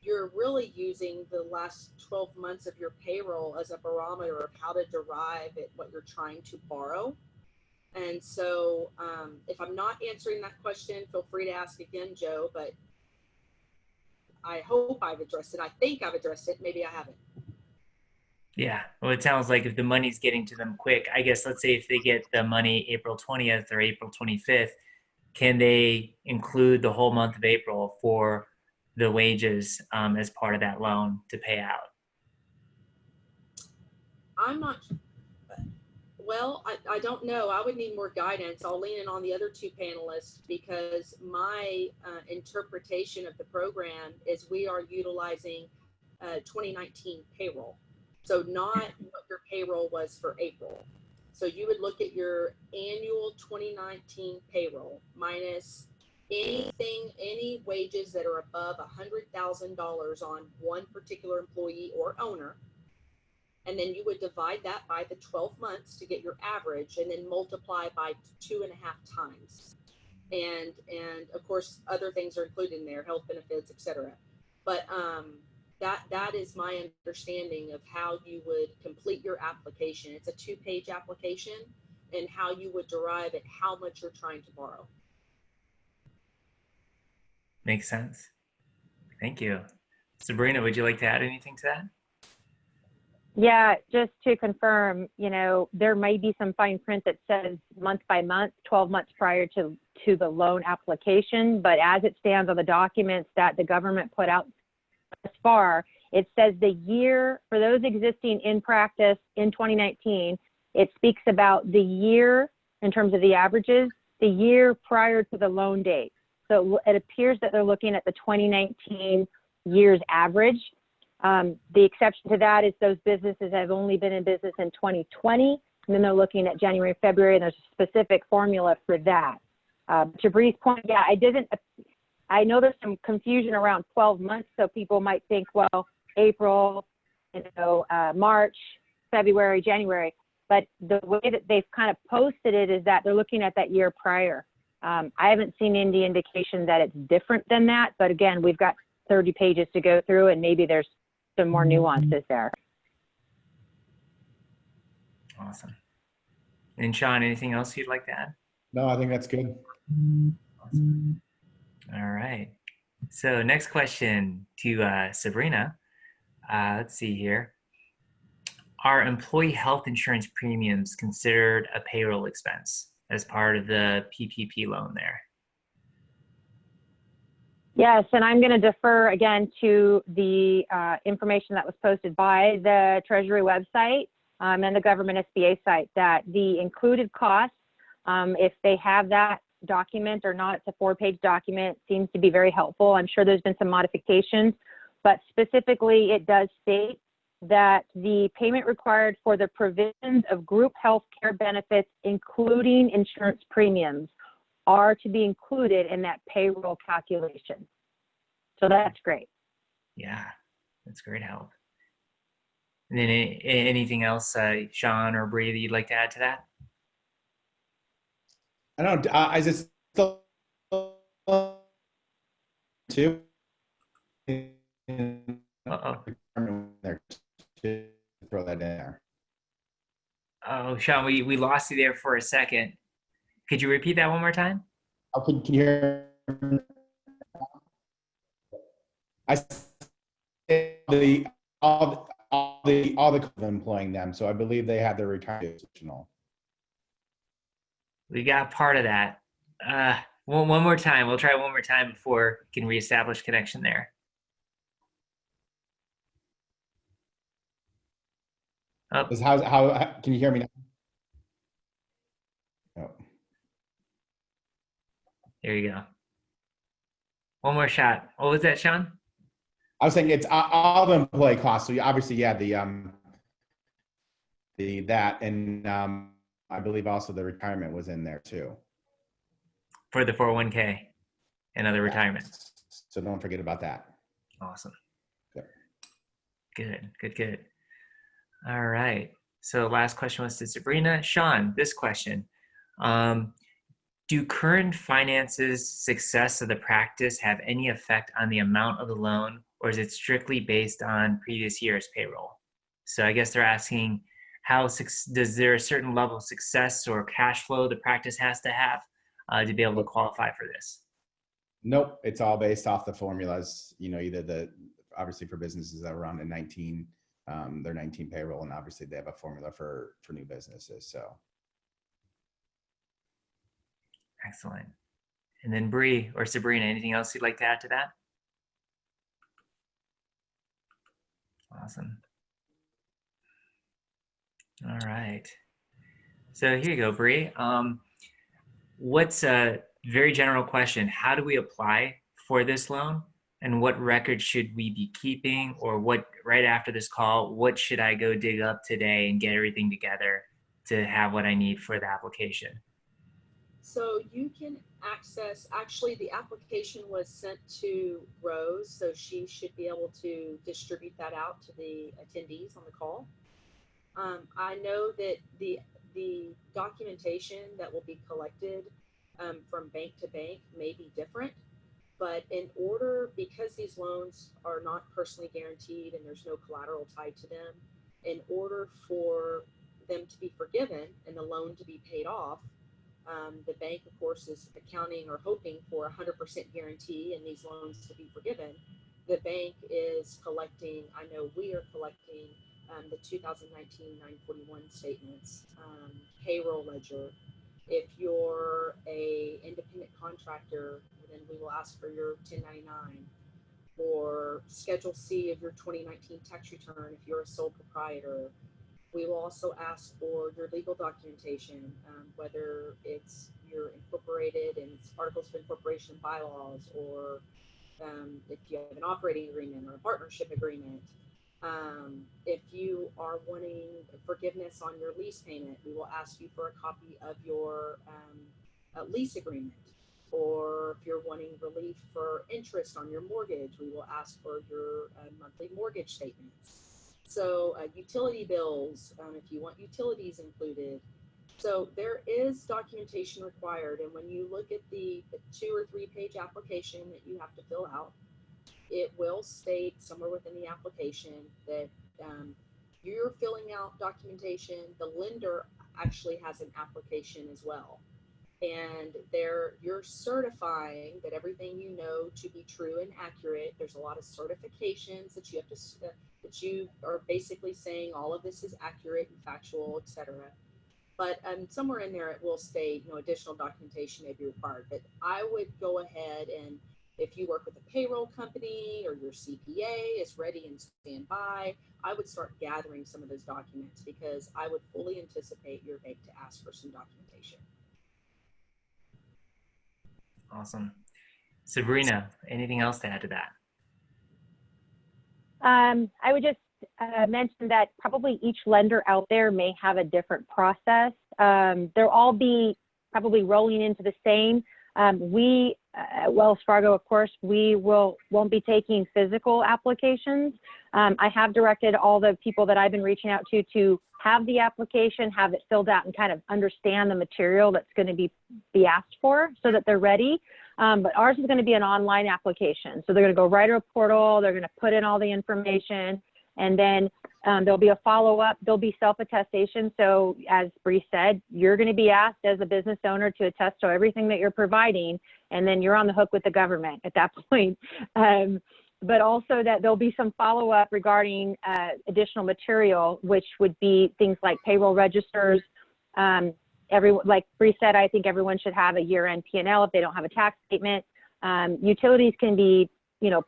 you're really using the last 12 months of your payroll as a barometer of how to derive at what you're trying to borrow. And so if I'm not answering that question, feel free to ask again, Joe, but I hope I've addressed it. I think I've addressed it. Maybe I haven't. Yeah. Well, it sounds like if the money's getting to them quick, I guess let's say if they get the money April 20th or April 25th, can they include the whole month of April for the wages as part of that loan to pay out? I'm not, well, I don't know. I would need more guidance. I'll lean in on the other two panelists because my interpretation of the program is we are utilizing 2019 payroll. So not what your payroll was for April. So you would look at your annual 2019 payroll minus anything, any wages that are above $100,000 on one particular employee or owner. And then you would divide that by the 12 months to get your average, and then multiply by 2.5 times. And of course, other things are included in there, health benefits, etc. But that is my understanding of how you would complete your application. It's a 2-page application, and how you would derive at how much you're trying to borrow. Makes sense. Thank you. Sabrina, would you like to add anything to that? Yeah, just to confirm, you know, there may be some fine print that says month by month, 12 months prior to the loan application, but as it stands on the documents that the government put out thus far, it says the year, for those existing in practice in 2019, it speaks about the year in terms of the averages, the year prior to the loan date. So it appears that they're looking at the 2019 year's average. The exception to that is those businesses have only been in business in 2020, and then they're looking at January, February, and there's a specific formula for that. To Bree's point, yeah, I know there's some confusion around 12 months, so people might think, well, April, you know, March, February, January, but the way that they've kind of posted it is that they're looking at that year prior. I haven't seen any indication that it's different than that, but again, we've got 30 pages to go through, and maybe there's some more nuances there. Awesome. And Sean, anything else you'd like to add? No, I think that's good. Awesome. All right. So next question to Sabrina. Let's see here. Are employee health insurance premiums considered a payroll expense as part of the PPP loan there? Yes, and I'm going to defer again to the information that was posted by the Treasury website and the government SBA site, that the included costs, if they have that document or not, it's a 4-page document, seems to be very helpful. I'm sure there's been some modifications, but specifically it does state that the payment required for the provisions of group health care benefits, including insurance premiums, are to be included in that payroll calculation. So that's great. Yeah, that's great help. And then anything else, Sean or Bree, that you'd like to add to that? I don't know, is it still two? Uh-oh. There to throw that in there. Oh, Sean, we lost you there for a second. Could you repeat that one more time? Oh, can you hear? I say all the employing them, so I believe they have their retirement. We got part of that. One more time. We'll try one more time before we can reestablish connection there. Oh, How can you hear me now? No. there you go. One more shot. What was that, Sean? I was saying it's all the employee costs. So obviously, yeah, that and I believe also the retirement was in there too. For the 401k and other retirement. So don't forget about that. Awesome. Yep. Good. All right. So last question was to Sabrina. Sean, this question. Do current finances success of the practice have any effect on the amount of the loan, or is it strictly based on previous year's payroll? So I guess they're asking does there a certain level of success or cash flow the practice has to have to be able to qualify for this? Nope, it's all based off the formulas. You know, either obviously for businesses that are on the 19, their 19 payroll, and obviously they have a formula for new businesses. So. Excellent. And then Bree or Sabrina, anything else you'd like to add to that? Awesome. All right. So here you go, Bree. What's a very general question? How do we apply for this loan? And what records should we be keeping? Or what, right after this call, what should I go dig up today and get everything together to have what I need for the application? So you can access, actually the application was sent to Rose, so she should be able to distribute that out to the attendees on the call. I know that the documentation that will be collected from bank to bank may be different, but because these loans are not personally guaranteed and there's no collateral tied to them, in order for them to be forgiven and the loan to be paid off, the bank, of course, is accounting or hoping for 100% guarantee and these loans to be forgiven. The bank is collecting, I know we are collecting the 2019-941 statements, payroll ledger. If you're a independent contractor, then we will ask for your 1099 or Schedule C of your 2019 tax return if you're a sole proprietor. We will also ask for your legal documentation, whether you're incorporated and it's articles of incorporation, bylaws, or if you have an operating agreement or a partnership agreement. If you are wanting forgiveness on your lease payment, we will ask you for a copy of your lease agreement. Or if you're wanting relief for interest on your mortgage, we will ask for your monthly mortgage statements. So utility bills, if you want utilities included. So there is documentation required. And when you look at the 2 or 3 page application that you have to fill out, it will state somewhere within the application that you're filling out documentation. The lender actually has an application as well. And you're certifying that everything you know to be true and accurate. There's a lot of certifications that you have to, that you are basically saying all of this is accurate and factual, etc. But somewhere in there it will state, additional documentation may be required. But I would go ahead and if you work with a payroll company or your CPA is ready and standby, I would start gathering some of those documents because I would fully anticipate your bank to ask for some documentation. Awesome. Sabrina, anything else to add to that? I would just mention that probably each lender out there may have a different process. They'll all be probably rolling into the same. We at Wells Fargo, of course, we won't be taking physical applications. I have directed all the people that I've been reaching out to have the application, have it filled out, and kind of understand the material that's going to be asked for so that they're ready. But ours is going to be an online application. So they're going to go right to a portal. They're going to put in all the information, and then there'll be a follow-up. There'll be self-attestation. So as Bree said, you're going to be asked as a business owner to attest to everything that you're providing, and then you're on the hook with the government at that point. But also that there'll be some follow-up regarding additional material, which would be things like payroll registers. Like Bree said, I think everyone should have a year-end P&L if they don't have a tax statement. Utilities can be,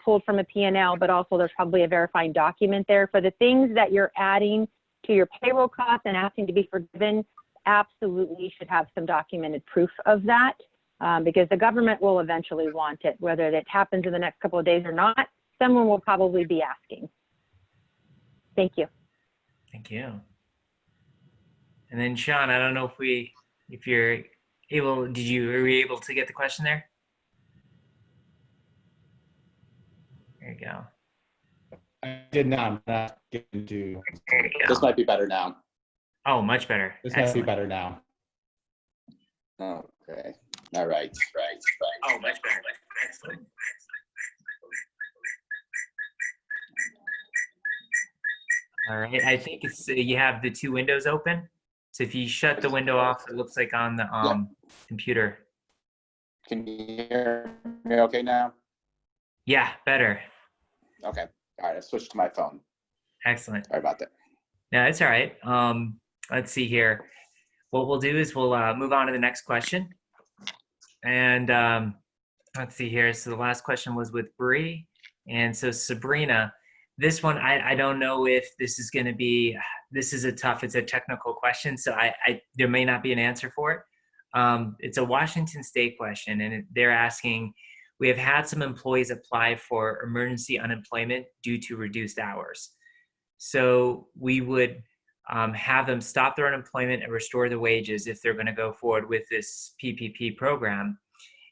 pulled from a P&L, but also there's probably a verifying document there. For the things that you're adding to your payroll costs and asking to be forgiven, absolutely should have some documented proof of that, because the government will eventually want it. Whether it happens in the next couple of days or not, someone will probably be asking. Thank you. Thank you. And then Sean, I don't know if you're able, were you able to get the question there? There you go. I did not get into. There you go. This might be better now. Oh, much better. This Excellent. might be better now. Okay. All right. Oh, much better. Excellent. All right. I think it's you have the two windows open. So if you shut the window off, it looks like on the computer. Can you hear me okay now? Yeah, better. Okay. All right. I switched to my phone. Excellent. Sorry about that. No, it's all right. Let's see here. What we'll do is we'll move on to the next question. And let's see here. So the last question was with Bree. And so Sabrina, this one, I don't know if this is going to be, it's a technical question. So there may not be an answer for it. It's a Washington State question, and they're asking, we have had some employees apply for emergency unemployment due to reduced hours. So we would have them stop their unemployment and restore the wages if they're going to go forward with this PPP program.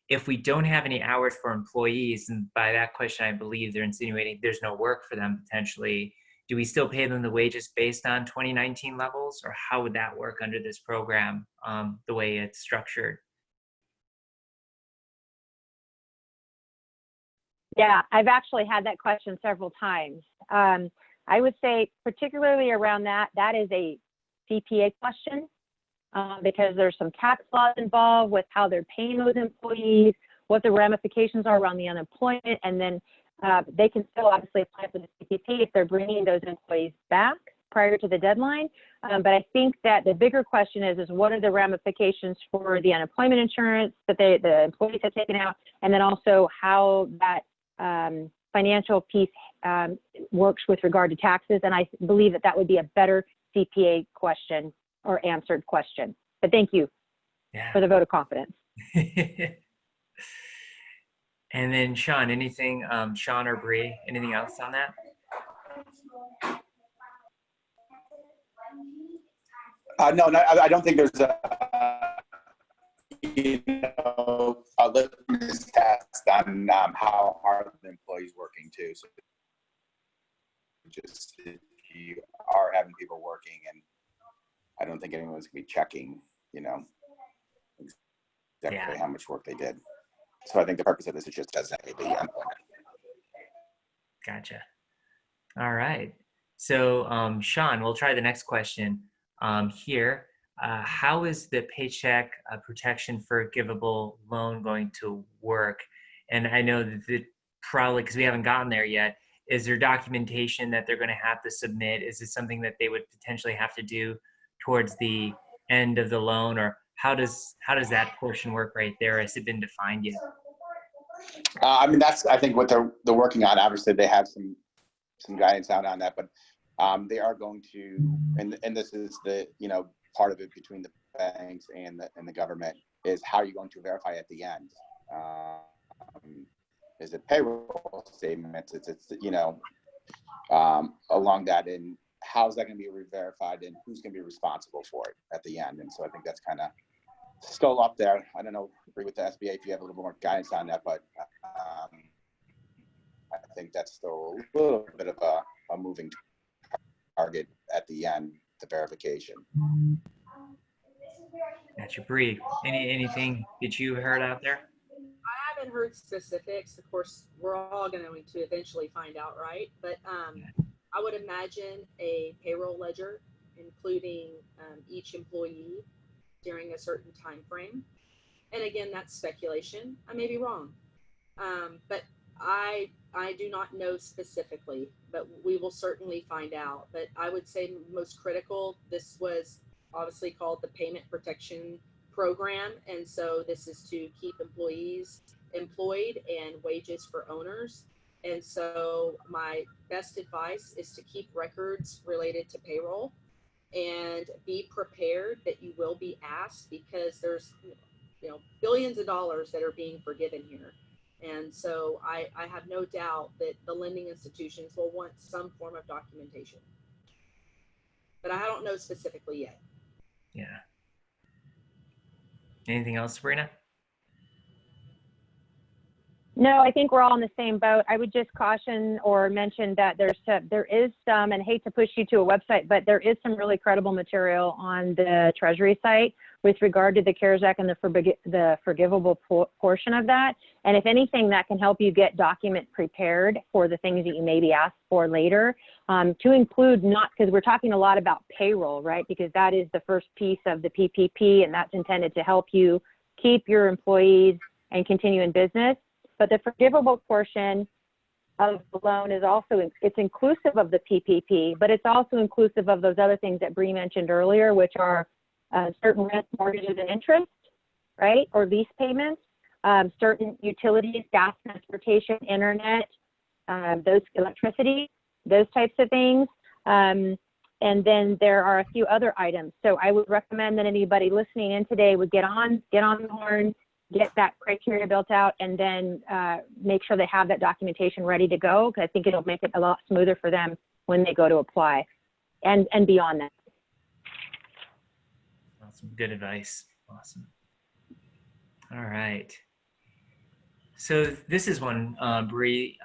If we don't have any hours for employees, and by that question, I believe they're insinuating there's no work for them potentially, do we still pay them the wages based on 2019 levels, or how would that work under this program, the way it's structured? Yeah, I've actually had that question several times. I would say particularly around that is a CPA question, because there's some tax laws involved with how they're paying those employees, what the ramifications are around the unemployment, and then they can still obviously apply for the CPP if they're bringing those employees back prior to the deadline. But I think that the bigger question is what are the ramifications for the unemployment insurance that the employees have taken out, and then also how that financial piece works with regard to taxes. And I believe that would be a better CPA question or answered question. But thank you for the vote of confidence. And then Sean, anything, Sean or Bree, anything else on that? No, I don't think there's a litmus test on how hard the employee's working too. So just if you are having people working, and I don't think anyone's gonna be checking, exactly how much work they did. So I think the purpose of this is just as the employment. Gotcha. All right. So Sean, we'll try the next question here. How is the Paycheck Protection Forgivable Loan going to work? And I know that probably, because we haven't gotten there yet, is there documentation that they're going to have to submit? Is it something that they would potentially have to do towards the end of the loan, or how does that portion work right there? Has it been defined yet? I mean, that's, I think, what they're working on. Obviously, they have some guidance out on that, but they are going to, and this is the, part of it between the banks and the government, is how you're going to verify at the end. Is it payroll statements? It's along that, and how's that going to be verified, and who's going to be responsible for it at the end? And so I think that's kind of still up there. I don't know, agree with the SBA if you have a little more guidance on that, but I think that's still a little bit of a moving target at the end the verification. Gotcha. Bree, anything that you heard out there? I haven't heard specifics. Of course, we're all going to eventually find out, right? But I would imagine a payroll ledger, including each employee during a certain time frame. And again, that's speculation. I may be wrong, but I do not know specifically. But we will certainly find out. But I would say most critical. This was obviously called the Payment Protection Program, and so this is to keep employees employed and wages for owners. And so my best advice is to keep records related to payroll and be prepared that you will be asked, because there's billions of dollars that are being forgiven here. And so I have no doubt that the lending institutions will want some form of documentation, but I don't know specifically yet. Yeah. Anything else, Sabrina? No, I think we're all in the same boat. I would just caution or mention that there is some, and hate to push you to a website, but there is some really credible material on the Treasury site with regard to the CARES Act and the forgivable portion of that. And if anything, that can help you get document prepared for the things that you may be asked for later, to include, not because we're talking a lot about payroll, right? Because that is the first piece of the PPP, and that's intended to help you keep your employees and continue in business. But the forgivable portion of the loan is also, it's inclusive of the PPP, but it's also inclusive of those other things that Bree mentioned earlier, which are certain rent, mortgages, and interest, right? Or lease payments, certain utilities, gas, transportation, internet, those electricity, those types of things. And then there are a few other items. So I would recommend that anybody listening in today would get on the horn, get that criteria built out, and then make sure they have that documentation ready to go, because I think it'll make it a lot smoother for them when they go to apply and beyond that. Awesome. Good advice. Awesome. All right. So this is one, Bree,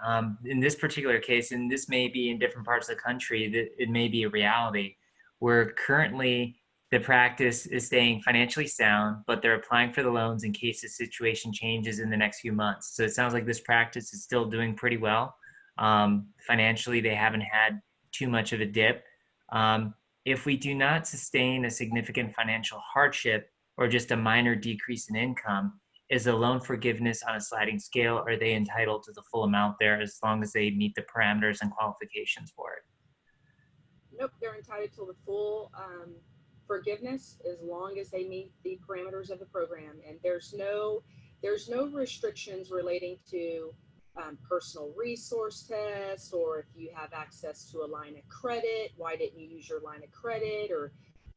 in this particular case, and this may be in different parts of the country, that it may be a reality, where currently the practice is staying financially sound, but they're applying for the loans in case the situation changes in the next few months. So it sounds like this practice is still doing pretty well. Financially, they haven't had too much of a dip. If we do not sustain a significant financial hardship or just a minor decrease in income, is a loan forgiveness on a sliding scale? Or are they entitled to the full amount there as long as they meet the parameters and qualifications for it? Nope, they're entitled to the full forgiveness as long as they meet the parameters of the program. And there's no restrictions relating to personal resource tests, or if you have access to a line of credit, why didn't you use your line of credit? Or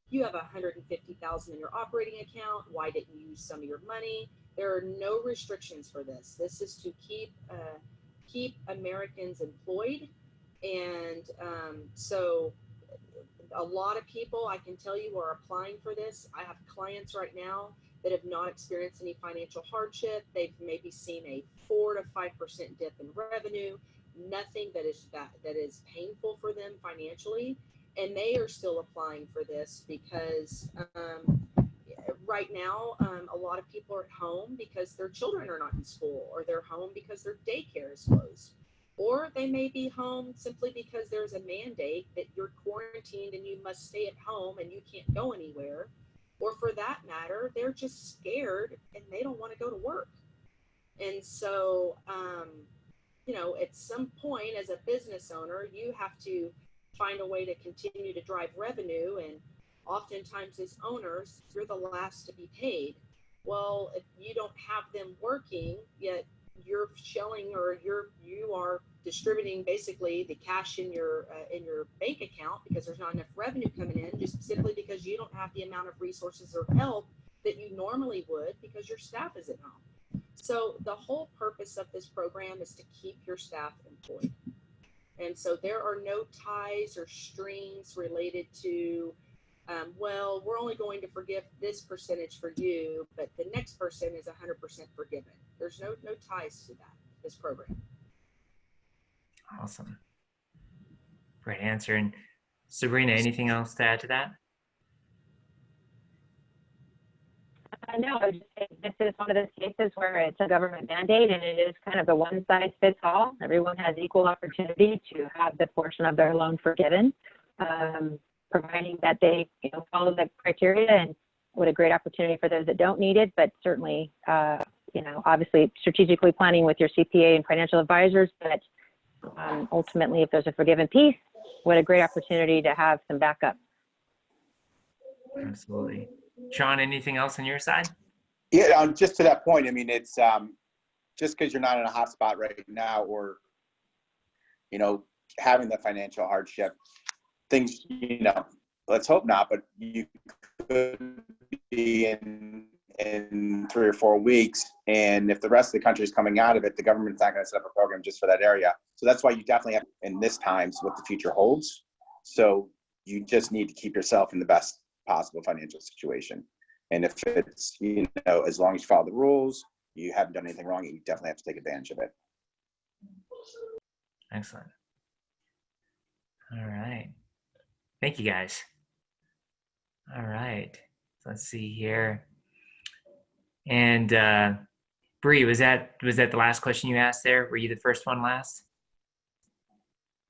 you have $150,000 in your operating account, why didn't you use some of your money? There are no restrictions for this. This is to keep Americans employed. And so a lot of people, I can tell you, are applying for this. I have clients right now that have not experienced any financial hardship. They've maybe seen a 4 to 5% dip in revenue, nothing that is painful for them financially, and they are still applying for this because right now a lot of people are at home because their children are not in school, or they're home because their daycare is closed. Or they may be home simply because there's a mandate that you're quarantined and you must stay at home and you can't go anywhere. Or for that matter, they're just scared and they don't want to go to work. And so, at some point as a business owner, you have to find a way to continue to drive revenue. And oftentimes as owners, you're the last to be paid. Well, if you don't have them working, yet you're showing, or you are distributing basically the cash in your bank account because there's not enough revenue coming in, just simply because you don't have the amount of resources or help that you normally would because your staff is at home. So the whole purpose of this program is to keep your staff employed. And so there are no ties or strings related to well, we're only going to forgive this percentage for you, but the next person is 100% forgiven. There's no ties to this program. Awesome. Great answer. And Sabrina, anything else to add to that? No, I would just say this is one of those cases where it's a government mandate and it is kind of a one size fits all. Everyone has equal opportunity to have the portion of their loan forgiven, providing that they follow the criteria. And what a great opportunity for those that don't need it, but certainly, obviously strategically planning with your CPA and financial advisors. But ultimately, if there's a forgiven piece, what a great opportunity to have some backup. Absolutely. Sean, anything else on your side? Yeah, just to that point, I mean, it's just because you're not in a hot spot right now, or having the financial hardship, things, let's hope not, but you could be in 3 or 4 weeks, and if the rest of the country is coming out of it, the government's not going to set up a program just for that area. So that's why you definitely have, in this times, what the future holds. So you just need to keep yourself in the best possible financial situation. And if it's, as long as you follow the rules, you haven't done anything wrong, you definitely have to take advantage of it. Excellent. All right. Thank you, guys. All right. Let's see here. And Bree, was that the last question you asked there? Were you the first one last?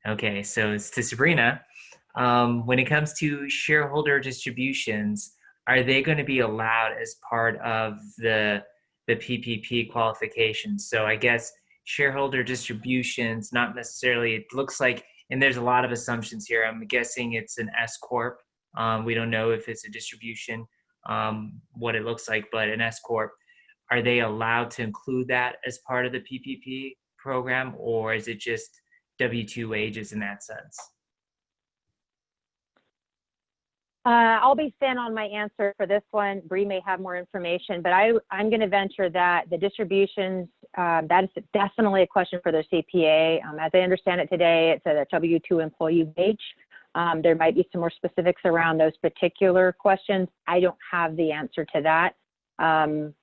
Okay, so it's to Sabrina. When it comes to shareholder distributions, are they going to be allowed as part of the PPP qualifications? So I guess shareholder distributions, not necessarily, it looks like, and there's a lot of assumptions here. I'm guessing it's an S Corp. We don't know if it's a distribution, what it looks like, but an S Corp. Are they allowed to include that as part of the PPP program, or is it just W-2 wages in that sense? I'll be thin on my answer for this one. Bree may have more information, but I'm going to venture that the distributions, that is definitely a question for their CPA. As I understand it today, it's a W-2 employee wage. There might be some more specifics around those particular questions. I don't have the answer to that. And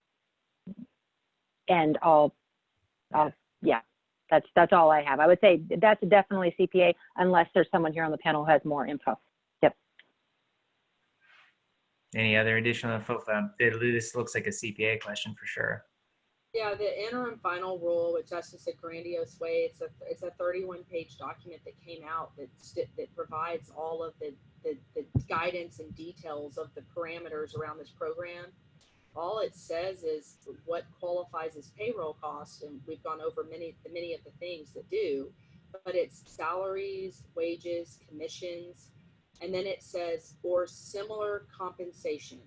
yeah, that's all I have. I would say that's definitely CPA, unless there's someone here on the panel who has more info. Yep. Any other additional info? This looks like a CPA question for sure. Yeah, the interim final rule, which that's just a grandiose way. It's a 31-page document that came out that provides all of the guidance and details of the parameters around this program. All it says is what qualifies as payroll costs, and we've gone over many of the things that do, but it's salaries, wages, commissions, and then it says or similar compensation.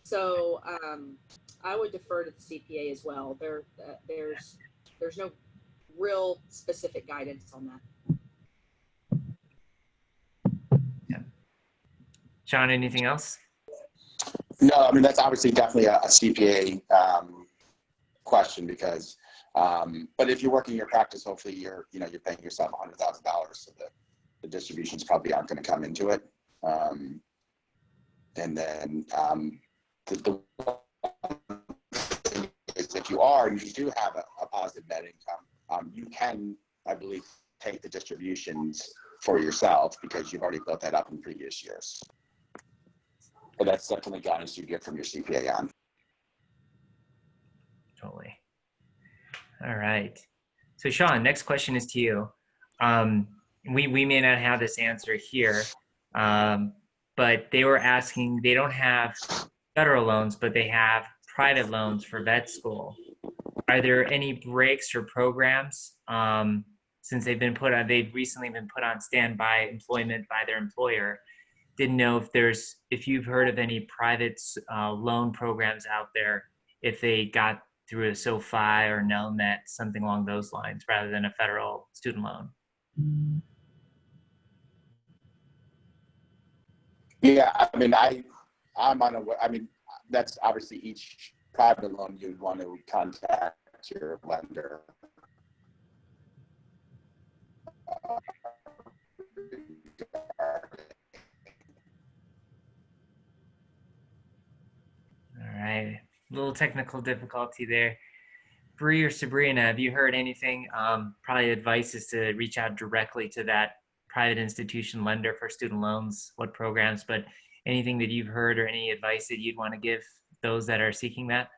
So I would defer to the CPA as well. There's no real specific guidance on that. Yeah. Sean, anything else? No, I mean, that's obviously definitely a CPA question because, but if you're working your practice, hopefully you're paying yourself $100,000, so the distributions probably aren't going to come into it. And then the is if you are and you do have a positive net income, you can, I believe, take the distributions for yourself because you've already built that up in previous years. But that's definitely guidance you get from your CPA on. Totally. All right. So Sean, next question is to you. We may not have this answer here, but they were asking, they don't have federal loans, but they have private loans for vet school. Are there any breaks or programs since they've recently been put on standby employment by their employer? Didn't know if you've heard of any private loan programs out there, if they got through a SoFi or Nelnet, something along those lines, rather than a federal student loan. Yeah, I mean, I'm unaware. I mean, that's obviously each private loan you'd want to contact your lender. All right, a little technical difficulty there. Bree or Sabrina, have you heard anything? Probably advice is to reach out directly to that private institution lender for student loans, what programs, but anything that you've heard or any advice that you'd want to give those that are seeking that?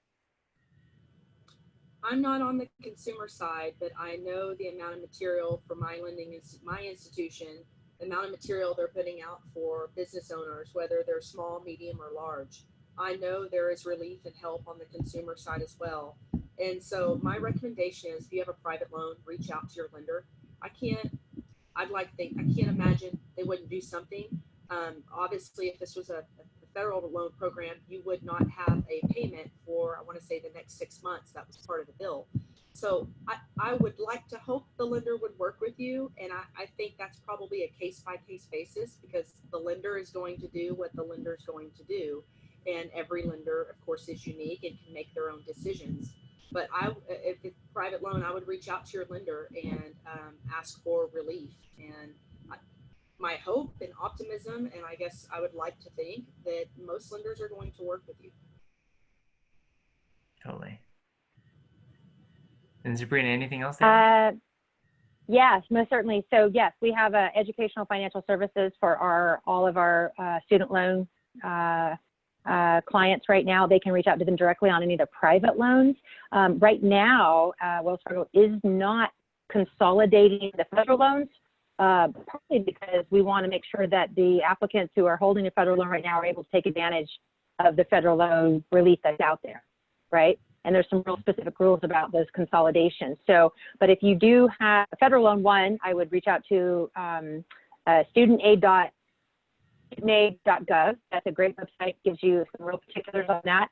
I'm not on the consumer side, but I know the amount of material for my my institution, the amount of material they're putting out for business owners, whether they're small, medium, or large. I know there is relief and help on the consumer side as well. And so my recommendation is if you have a private loan, reach out to your lender. I can't imagine they wouldn't do something. Obviously, if this was a federal loan program, you would not have a payment for, I want to say, the next 6 months. That was part of the bill. So I would like to hope the lender would work with you. And I think that's probably a case-by-case basis, because the lender is going to do what the lender is going to do. And every lender, of course, is unique and can make their own decisions. But if it's a private loan, I would reach out to your lender and ask for relief. And my hope and optimism, and I guess I would like to think that most lenders are going to work with you. Totally. And Sabrina, anything else there? Yes, most certainly. So yes, we have educational financial services for all of our student loan clients right now. They can reach out to them directly on any of the private loans. Right now, Wells Fargo is not consolidating the federal loans, partly because we want to make sure that the applicants who are holding a federal loan right now are able to take advantage of the federal loan relief that's out there, right? And there's some real specific rules about those consolidations. So, but if you do have a federal loan, I would reach out to studentaid.gov. That's a great website, gives you some real particulars on that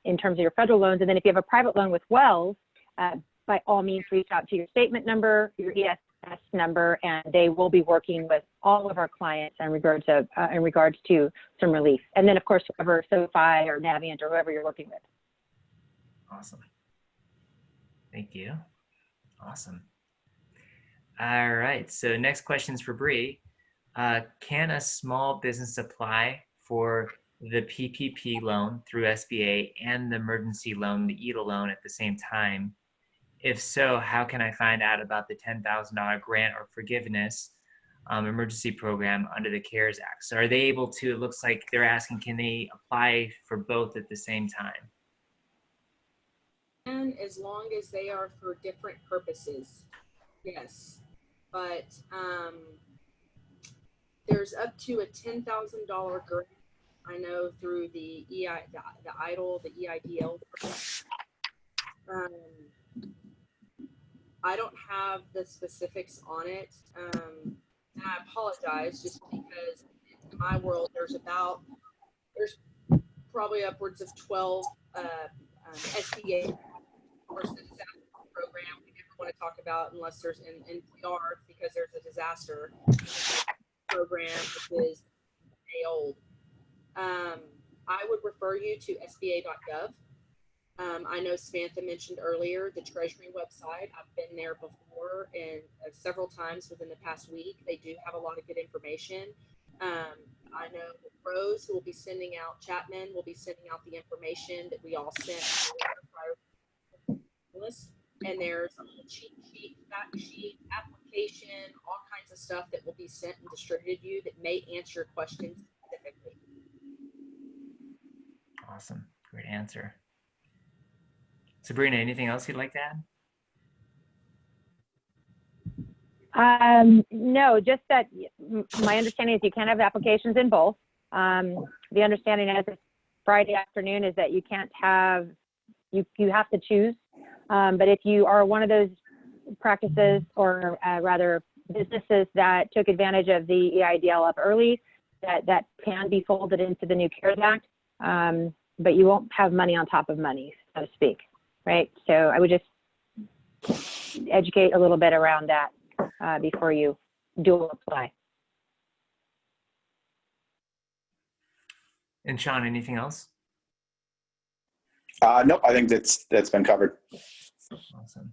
in terms of your federal loans. And then if you have a private loan with Wells, by all means, reach out to your statement number, your ESS number, and they will be working with all of our clients in regards to some relief. And then, of course, whoever, SoFi or Navient or whoever you're working with. Awesome. Thank you. Awesome. All right. So next question is for Bree. Can a small business apply for the PPP loan through SBA and the emergency loan, the EIDL loan, at the same time? If so, how can I find out about the $10,000 grant or forgiveness emergency program under the CARES Act? So are they able to, it looks like they're asking, can they apply for both at the same time? And as long as they are for different purposes, yes. But there's up to a $10,000 grant, I know, through the EIDL, the EIDL. I don't have the specifics on it, and I apologize, just because in my world there's probably upwards of 12 SBA or disaster program we never want to talk about unless there's an NPR, because there's a disaster program which is old. I would refer you to SBA.gov. I know Samantha mentioned earlier the Treasury website. I've been there before, and several times within the past week. They do have a lot of good information. I know Rose, who will be sending out, Chapman will be sending out the information that we all sent prior to this. And there's a whole cheat sheet, fact sheet, application, all kinds of stuff that will be sent and distributed to you that may answer your questions specifically. Awesome. Great answer. Sabrina, anything else you'd like to add? No, just that my understanding is you can have applications in both. The understanding as it's Friday afternoon is that you can't have, you have to choose. But if you are one of those practices, or rather businesses that took advantage of the EIDL up early, that can be folded into the new CARES Act, but you won't have money on top of money, so to speak, right? So I would just educate a little bit around that before you dual apply. And Sean, anything else? Nope, I think that's been covered. Awesome.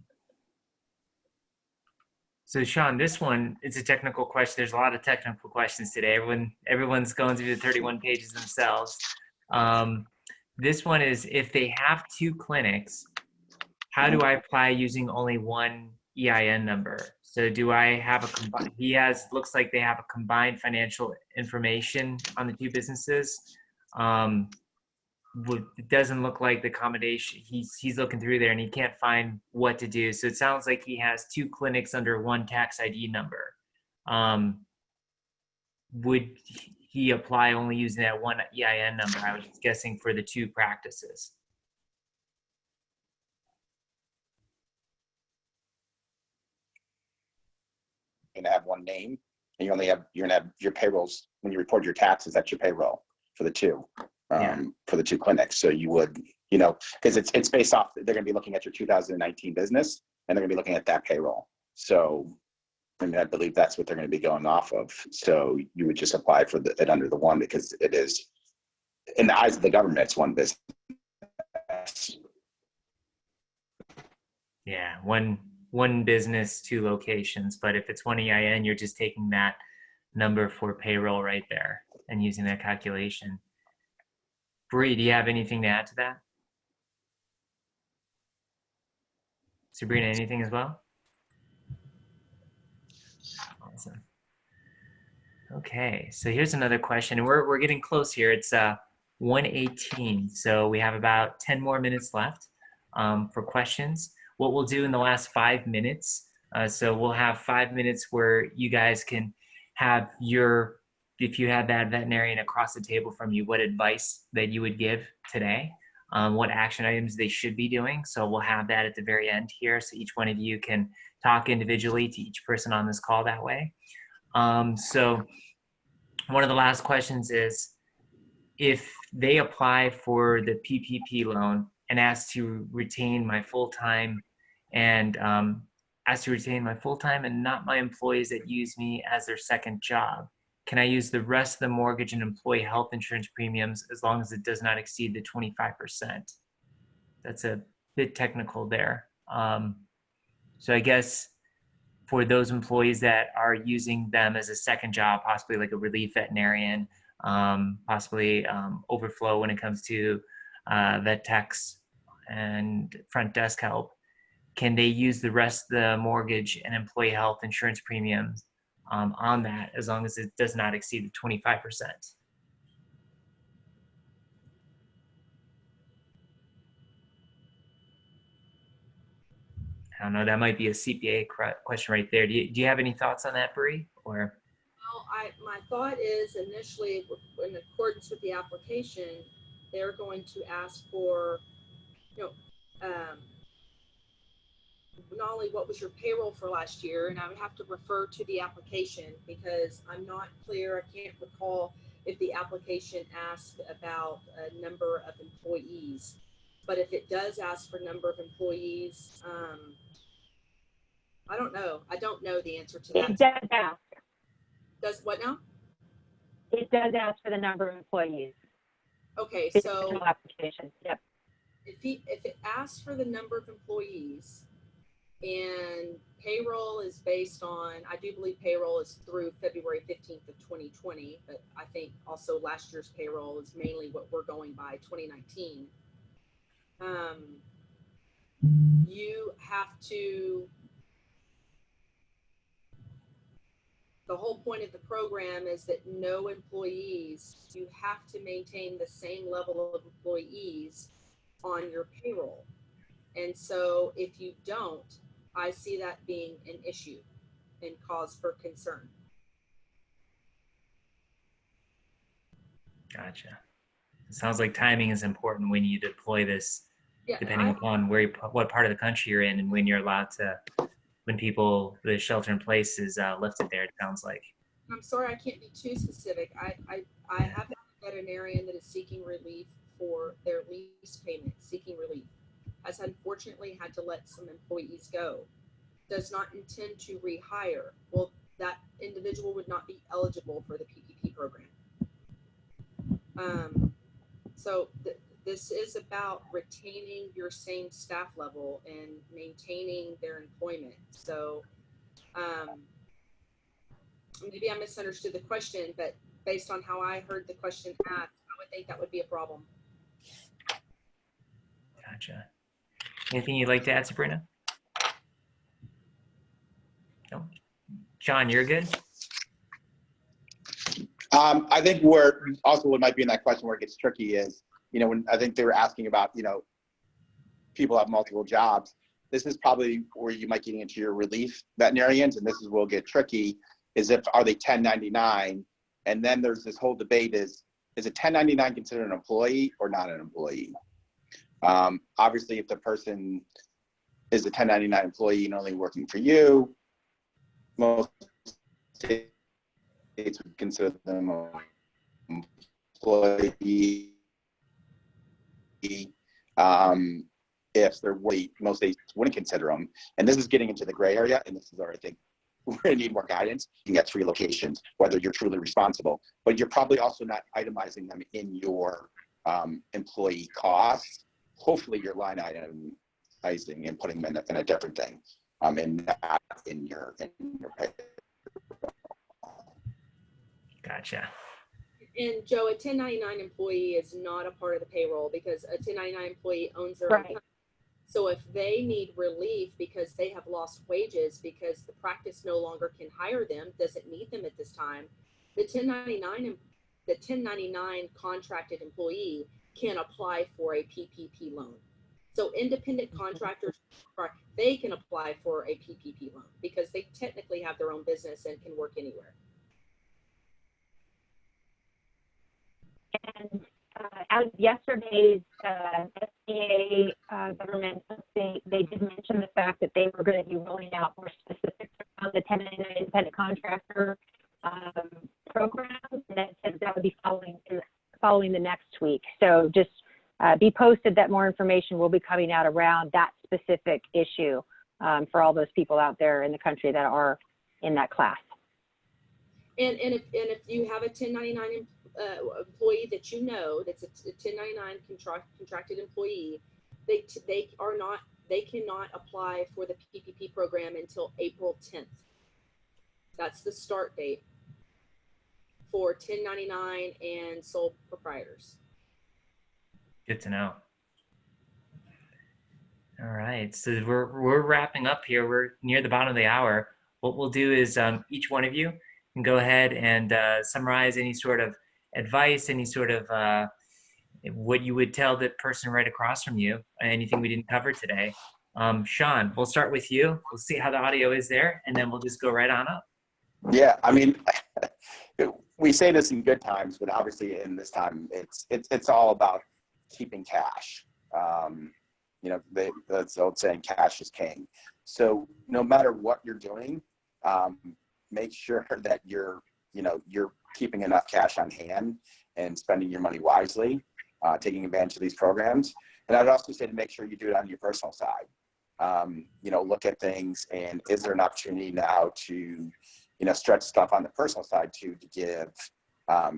So Sean, this one, it's a technical question. There's a lot of technical questions today. Everyone's going through the 31 pages themselves. This one is, if they have 2 clinics, how do I apply using only one EIN number. So do I have a combined, looks like they have a combined financial information on the two businesses. It doesn't look like the accommodation, he's looking through there and he can't find what to do. So it sounds like he has two clinics under one tax ID number. Would he apply only using that one EIN number? I was just guessing for the two practices. You're gonna have one name, and you're gonna have your payrolls when you report your taxes. That's your payroll for the two, for the two clinics. So you would, because it's based off. They're gonna be looking at your 2019 business, and they're gonna be looking at that payroll. So, I believe that's what they're gonna be going off of. So you would just apply for it under the one, because it is, in the eyes of the government, it's one business. Yeah, one business, two locations. But if it's one EIN, you're just taking that number for payroll right there and using that calculation. Bree, do you have anything to add to that? Sabrina, anything as well? Awesome. Okay, so here's another question, and we're getting close here. It's 1:18, so we have about 10 more minutes left for questions. What we'll do in the last 5 minutes, so we'll have 5 minutes where you guys can have if you had that veterinarian across the table from you, what advice that you would give today, what action items they should be doing. So we'll have that at the very end here, so each one of you can talk individually to each person on this call that way. So one of the last questions is, if they apply for the PPP loan and ask to retain my full-time and not my employees that use me as their second job, can I use the rest of the mortgage and employee health insurance premiums as long as it does not exceed the 25%? That's a bit technical there. So I guess for those employees that are using them as a second job, possibly like a relief veterinarian, possibly overflow when it comes to vet techs and front desk help, can they use the rest of the mortgage and employee health insurance premiums on that as long as it does not exceed the 25%? I don't know, that might be a CPA question right there. Do you have any thoughts on that, Bree? Or my thought is, initially, in accordance with the application, they're going to ask for, not only what was your payroll for last year, and I would have to refer to the application because I'm not clear. I can't recall if the application asked about a number of employees, but if it does ask for number of employees, I don't know. I don't know the answer to that. It does ask. Does what now? It does ask for the number of employees. Okay, It's so an application. Yep. if it asks for the number of employees, and payroll is based on, I do believe payroll is through February 15th of 2020, but I think also last year's payroll is mainly what we're going by, 2019. You have to, the whole point of the program is that no employees, you have to maintain the same level of employees on your payroll. And so if you don't, I see that being an issue and cause for concern. Gotcha. It sounds like timing is important when you deploy this, depending upon what part of the country you're in and when you're allowed to, when the shelter in place is lifted there, it sounds like. I'm sorry, I can't be too specific. I have a veterinarian that is seeking relief for their lease payment, seeking relief, has unfortunately had to let some employees go, does not intend to rehire. Well, that individual would not be eligible for the PPP program. So this is about retaining your same staff level and maintaining their employment. So maybe I misunderstood the question, but based on how I heard the question asked, I would think that would be a problem. Gotcha. Anything you'd like to add, Sabrina? Sean, you're good? I think where also what might be in that question where it gets tricky is, when I think they were asking about, people have multiple jobs. This is probably where you might get into your relief veterinarians, and this is where it'll get tricky, is are they 1099? And then there's this whole debate is a 1099 considered an employee or not an employee? Obviously, if the person is a 1099 employee and only working for you, most states would consider them an employee. If they're worthy, most states wouldn't consider them. And this is getting into the gray area, and this is where I think we're going to need more guidance. You can get 3 locations, whether you're truly responsible, but you're probably also not itemizing them in your employee costs. Hopefully you're line itemizing and putting them in a different thing, and not in your pay. Gotcha. And Joe, a 1099 employee is not a part of the payroll because a 1099 employee owns their own company. So if they need relief because they have lost wages because the practice no longer can hire them, doesn't need them at this time, the 1099 contracted employee can apply for a PPP loan. So independent contractors, they can apply for a PPP loan because they technically have their own business and can work anywhere. And as yesterday's SBA government update, they did mention the fact that they were going to be rolling out more specifics around the 1099 independent contractor programs, and that said that would be following the next week. So just be posted that more information will be coming out around that specific issue for all those people out there in the country that are in that class. And if you have a 1099 employee that that's a 1099 contracted employee, they cannot apply for the PPP program until April 10th. That's the start date for 1099 and sole proprietors. Good to know. All right, so we're wrapping up here. We're near the bottom of the hour. What we'll do is each one of you can go ahead and summarize any sort of advice, any sort of what you would tell the person right across from you, anything we didn't cover today. Sean, we'll start with you. We'll see how the audio is there, and then we'll just go right on up. Yeah, I mean, we say this in good times, but obviously in this time, it's all about keeping cash. That's the old saying, cash is king. So no matter what you're doing, make sure that you're keeping enough cash on hand and spending your money wisely, taking advantage of these programs. And I'd also say to make sure you do it on your personal side. Look at things, and is there an opportunity now to, stretch stuff on the personal side to give a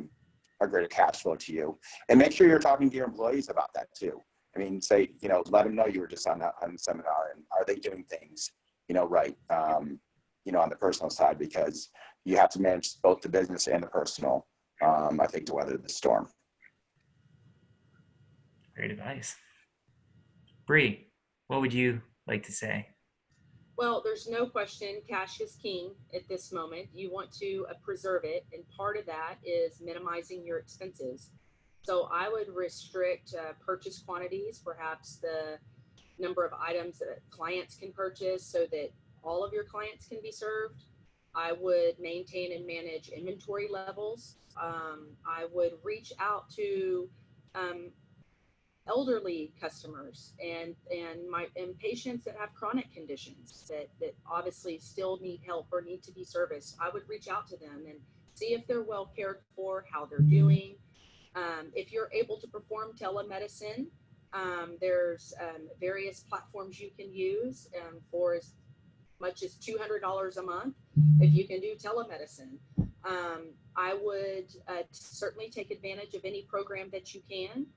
greater cash flow to you, and make sure you're talking to your employees about that too. I mean, say, let them know you were just on the seminar, and are they doing things, right, on the personal side, because you have to manage both the business and the personal, I think, to weather the storm. Great advice. Bree, what would you like to say? Well, there's no question cash is king at this moment. You want to preserve it, and part of that is minimizing your expenses. So I would restrict purchase quantities, perhaps the number of items that clients can purchase so that all of your clients can be served. I would maintain and manage inventory levels. I would reach out to elderly customers and patients that have chronic conditions that obviously still need help or need to be serviced. I would reach out to them and see if they're well cared for, how they're doing. If you're able to perform telemedicine, there's various platforms you can use for as much as $200 a month if you can do telemedicine. I would certainly take advantage of any program that you can.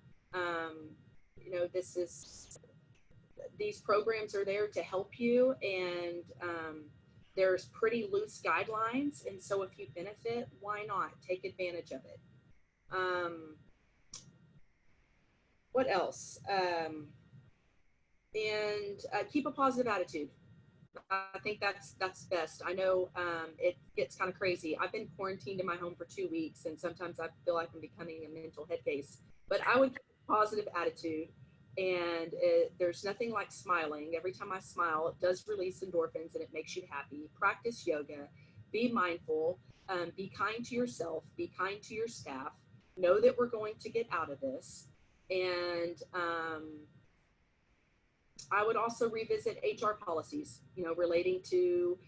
These programs are there to help you, and there's pretty loose guidelines, and so if you benefit, why not take advantage of it? What else? And keep a positive attitude. I think that's best. I know it gets kind of crazy. I've been quarantined in my home for 2 weeks, and sometimes I feel like I'm becoming a mental head case. But I would keep a positive attitude, and there's nothing like smiling. Every time I smile, it does release endorphins, and it makes you happy. Practice yoga. Be mindful. Be kind to yourself. Be kind to your staff. Know that we're going to get out of this, and I would also revisit HR policies, relating to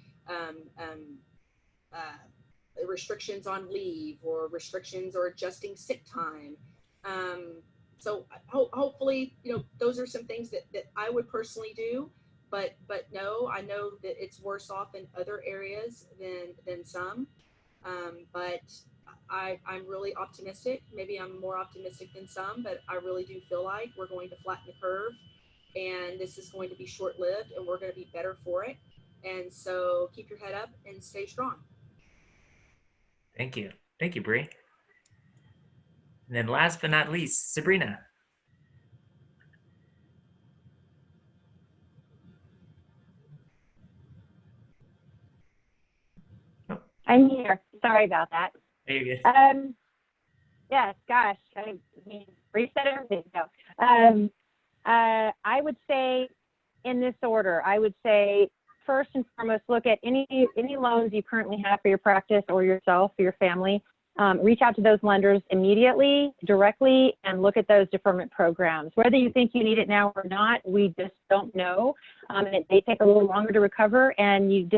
restrictions on leave or restrictions or adjusting sick time. So hopefully, those are some things that I would personally do. But no, I know that it's worse off in other areas than some. But I'm really optimistic. Maybe I'm more optimistic than some, but I really do feel like we're going to flatten the curve. And this is going to be short-lived, and we're going to be better for it. And so keep your head up and stay strong. Thank you. Thank you, Bree. And then last but not least, Sabrina. I'm here. Sorry about that. There you go. Yes, gosh, I mean, reset everything. No. I would say in this order, I would say first and foremost, look at any loans you currently have for your practice or yourself or your family. Reach out to those lenders immediately, directly, and look at those deferment programs. Whether you think you need it now or not, we just don't know. And it may take a little longer to recover, and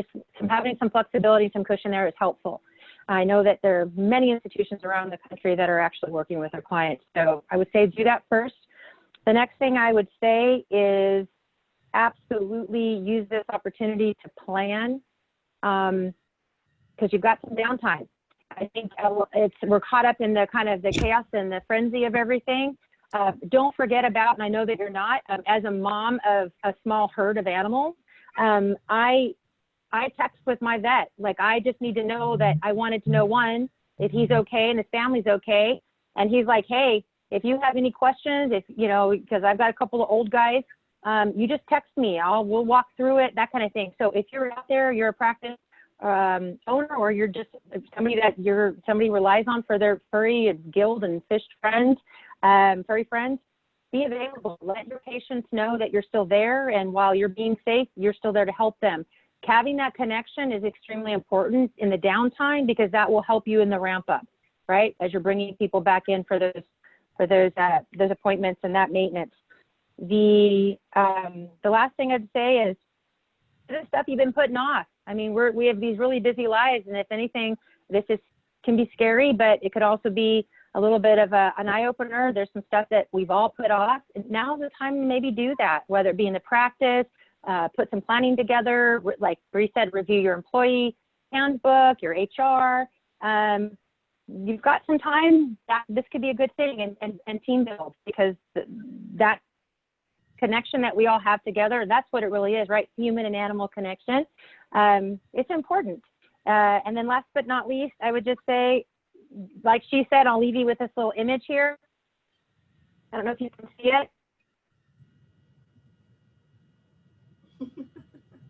having some flexibility, some cushion there is helpful. I know that there are many institutions around the country that are actually working with their clients. So I would say do that first. The next thing I would say is absolutely use this opportunity to plan, because you've got some downtime. I think we're caught up in the kind of the chaos and the frenzy of everything. Don't forget about, and I know that you're not, as a mom of a small herd of animals, I text with my vet. Like, I just need to know that I wanted to know, one, if he's okay and his family's okay. And he's like, hey, if you have any questions, because I've got a couple of old guys, you just text me. We'll walk through it, that kind of thing. So if you're out there, you're a practice owner, or you're just somebody relies on for their furry guild and fish friends, furry friends, be available. Let your patients know that you're still there, and while you're being safe, you're still there to help them. Having that connection is extremely important in the downtime, because that will help you in the ramp up, right? As you're bringing people back in for those appointments and that maintenance. The last thing I'd say is the stuff you've been putting off. I mean, we have these really busy lives, and if anything, can be scary, but it could also be a little bit of an eye opener. There's some stuff that we've all put off, and now's the time to maybe do that, whether it be in the practice, put some planning together, like Bree said, review your employee handbook, your HR. You've got some time. This could be a good thing, and team build, because that connection that we all have together, that's what it really is, right? Human and animal connection. It's important. And then last but not least, I would just say, like she said, I'll leave you with this little image here. I don't know if you can see it.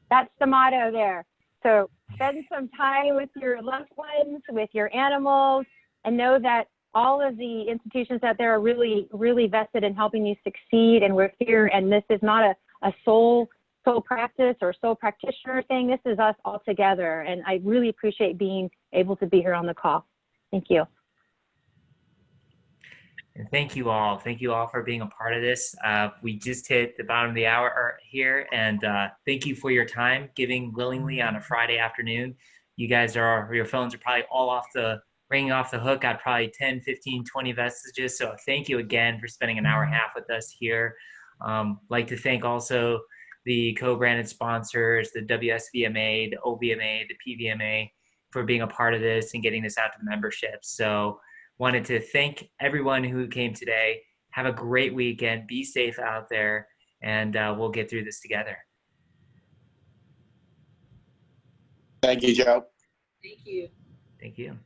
That's the motto there. So spend some time with your loved ones, with your animals, and know that all of the institutions out there are really, really vested in helping you succeed. And we're here, and this is not a sole practice or sole practitioner thing. This is us all together. And I really appreciate being able to be here on the call. Thank you. And thank you all. Thank you all for being a part of this. We just hit the bottom of the hour here, and thank you for your time, giving willingly on a Friday afternoon. You guys your phones are probably all ringing off the hook. Got probably 10, 15, 20 messages. So thank you again for spending an hour and a half with us here. Like to thank also the co-branded sponsors, the WSVMA, the OVMA, the PVMA, for being a part of this and getting this out to the membership. So wanted to thank everyone who came today. Have a great weekend. Be safe out there, and we'll get through this together. Thank you, Joe. Thank you. Thank you.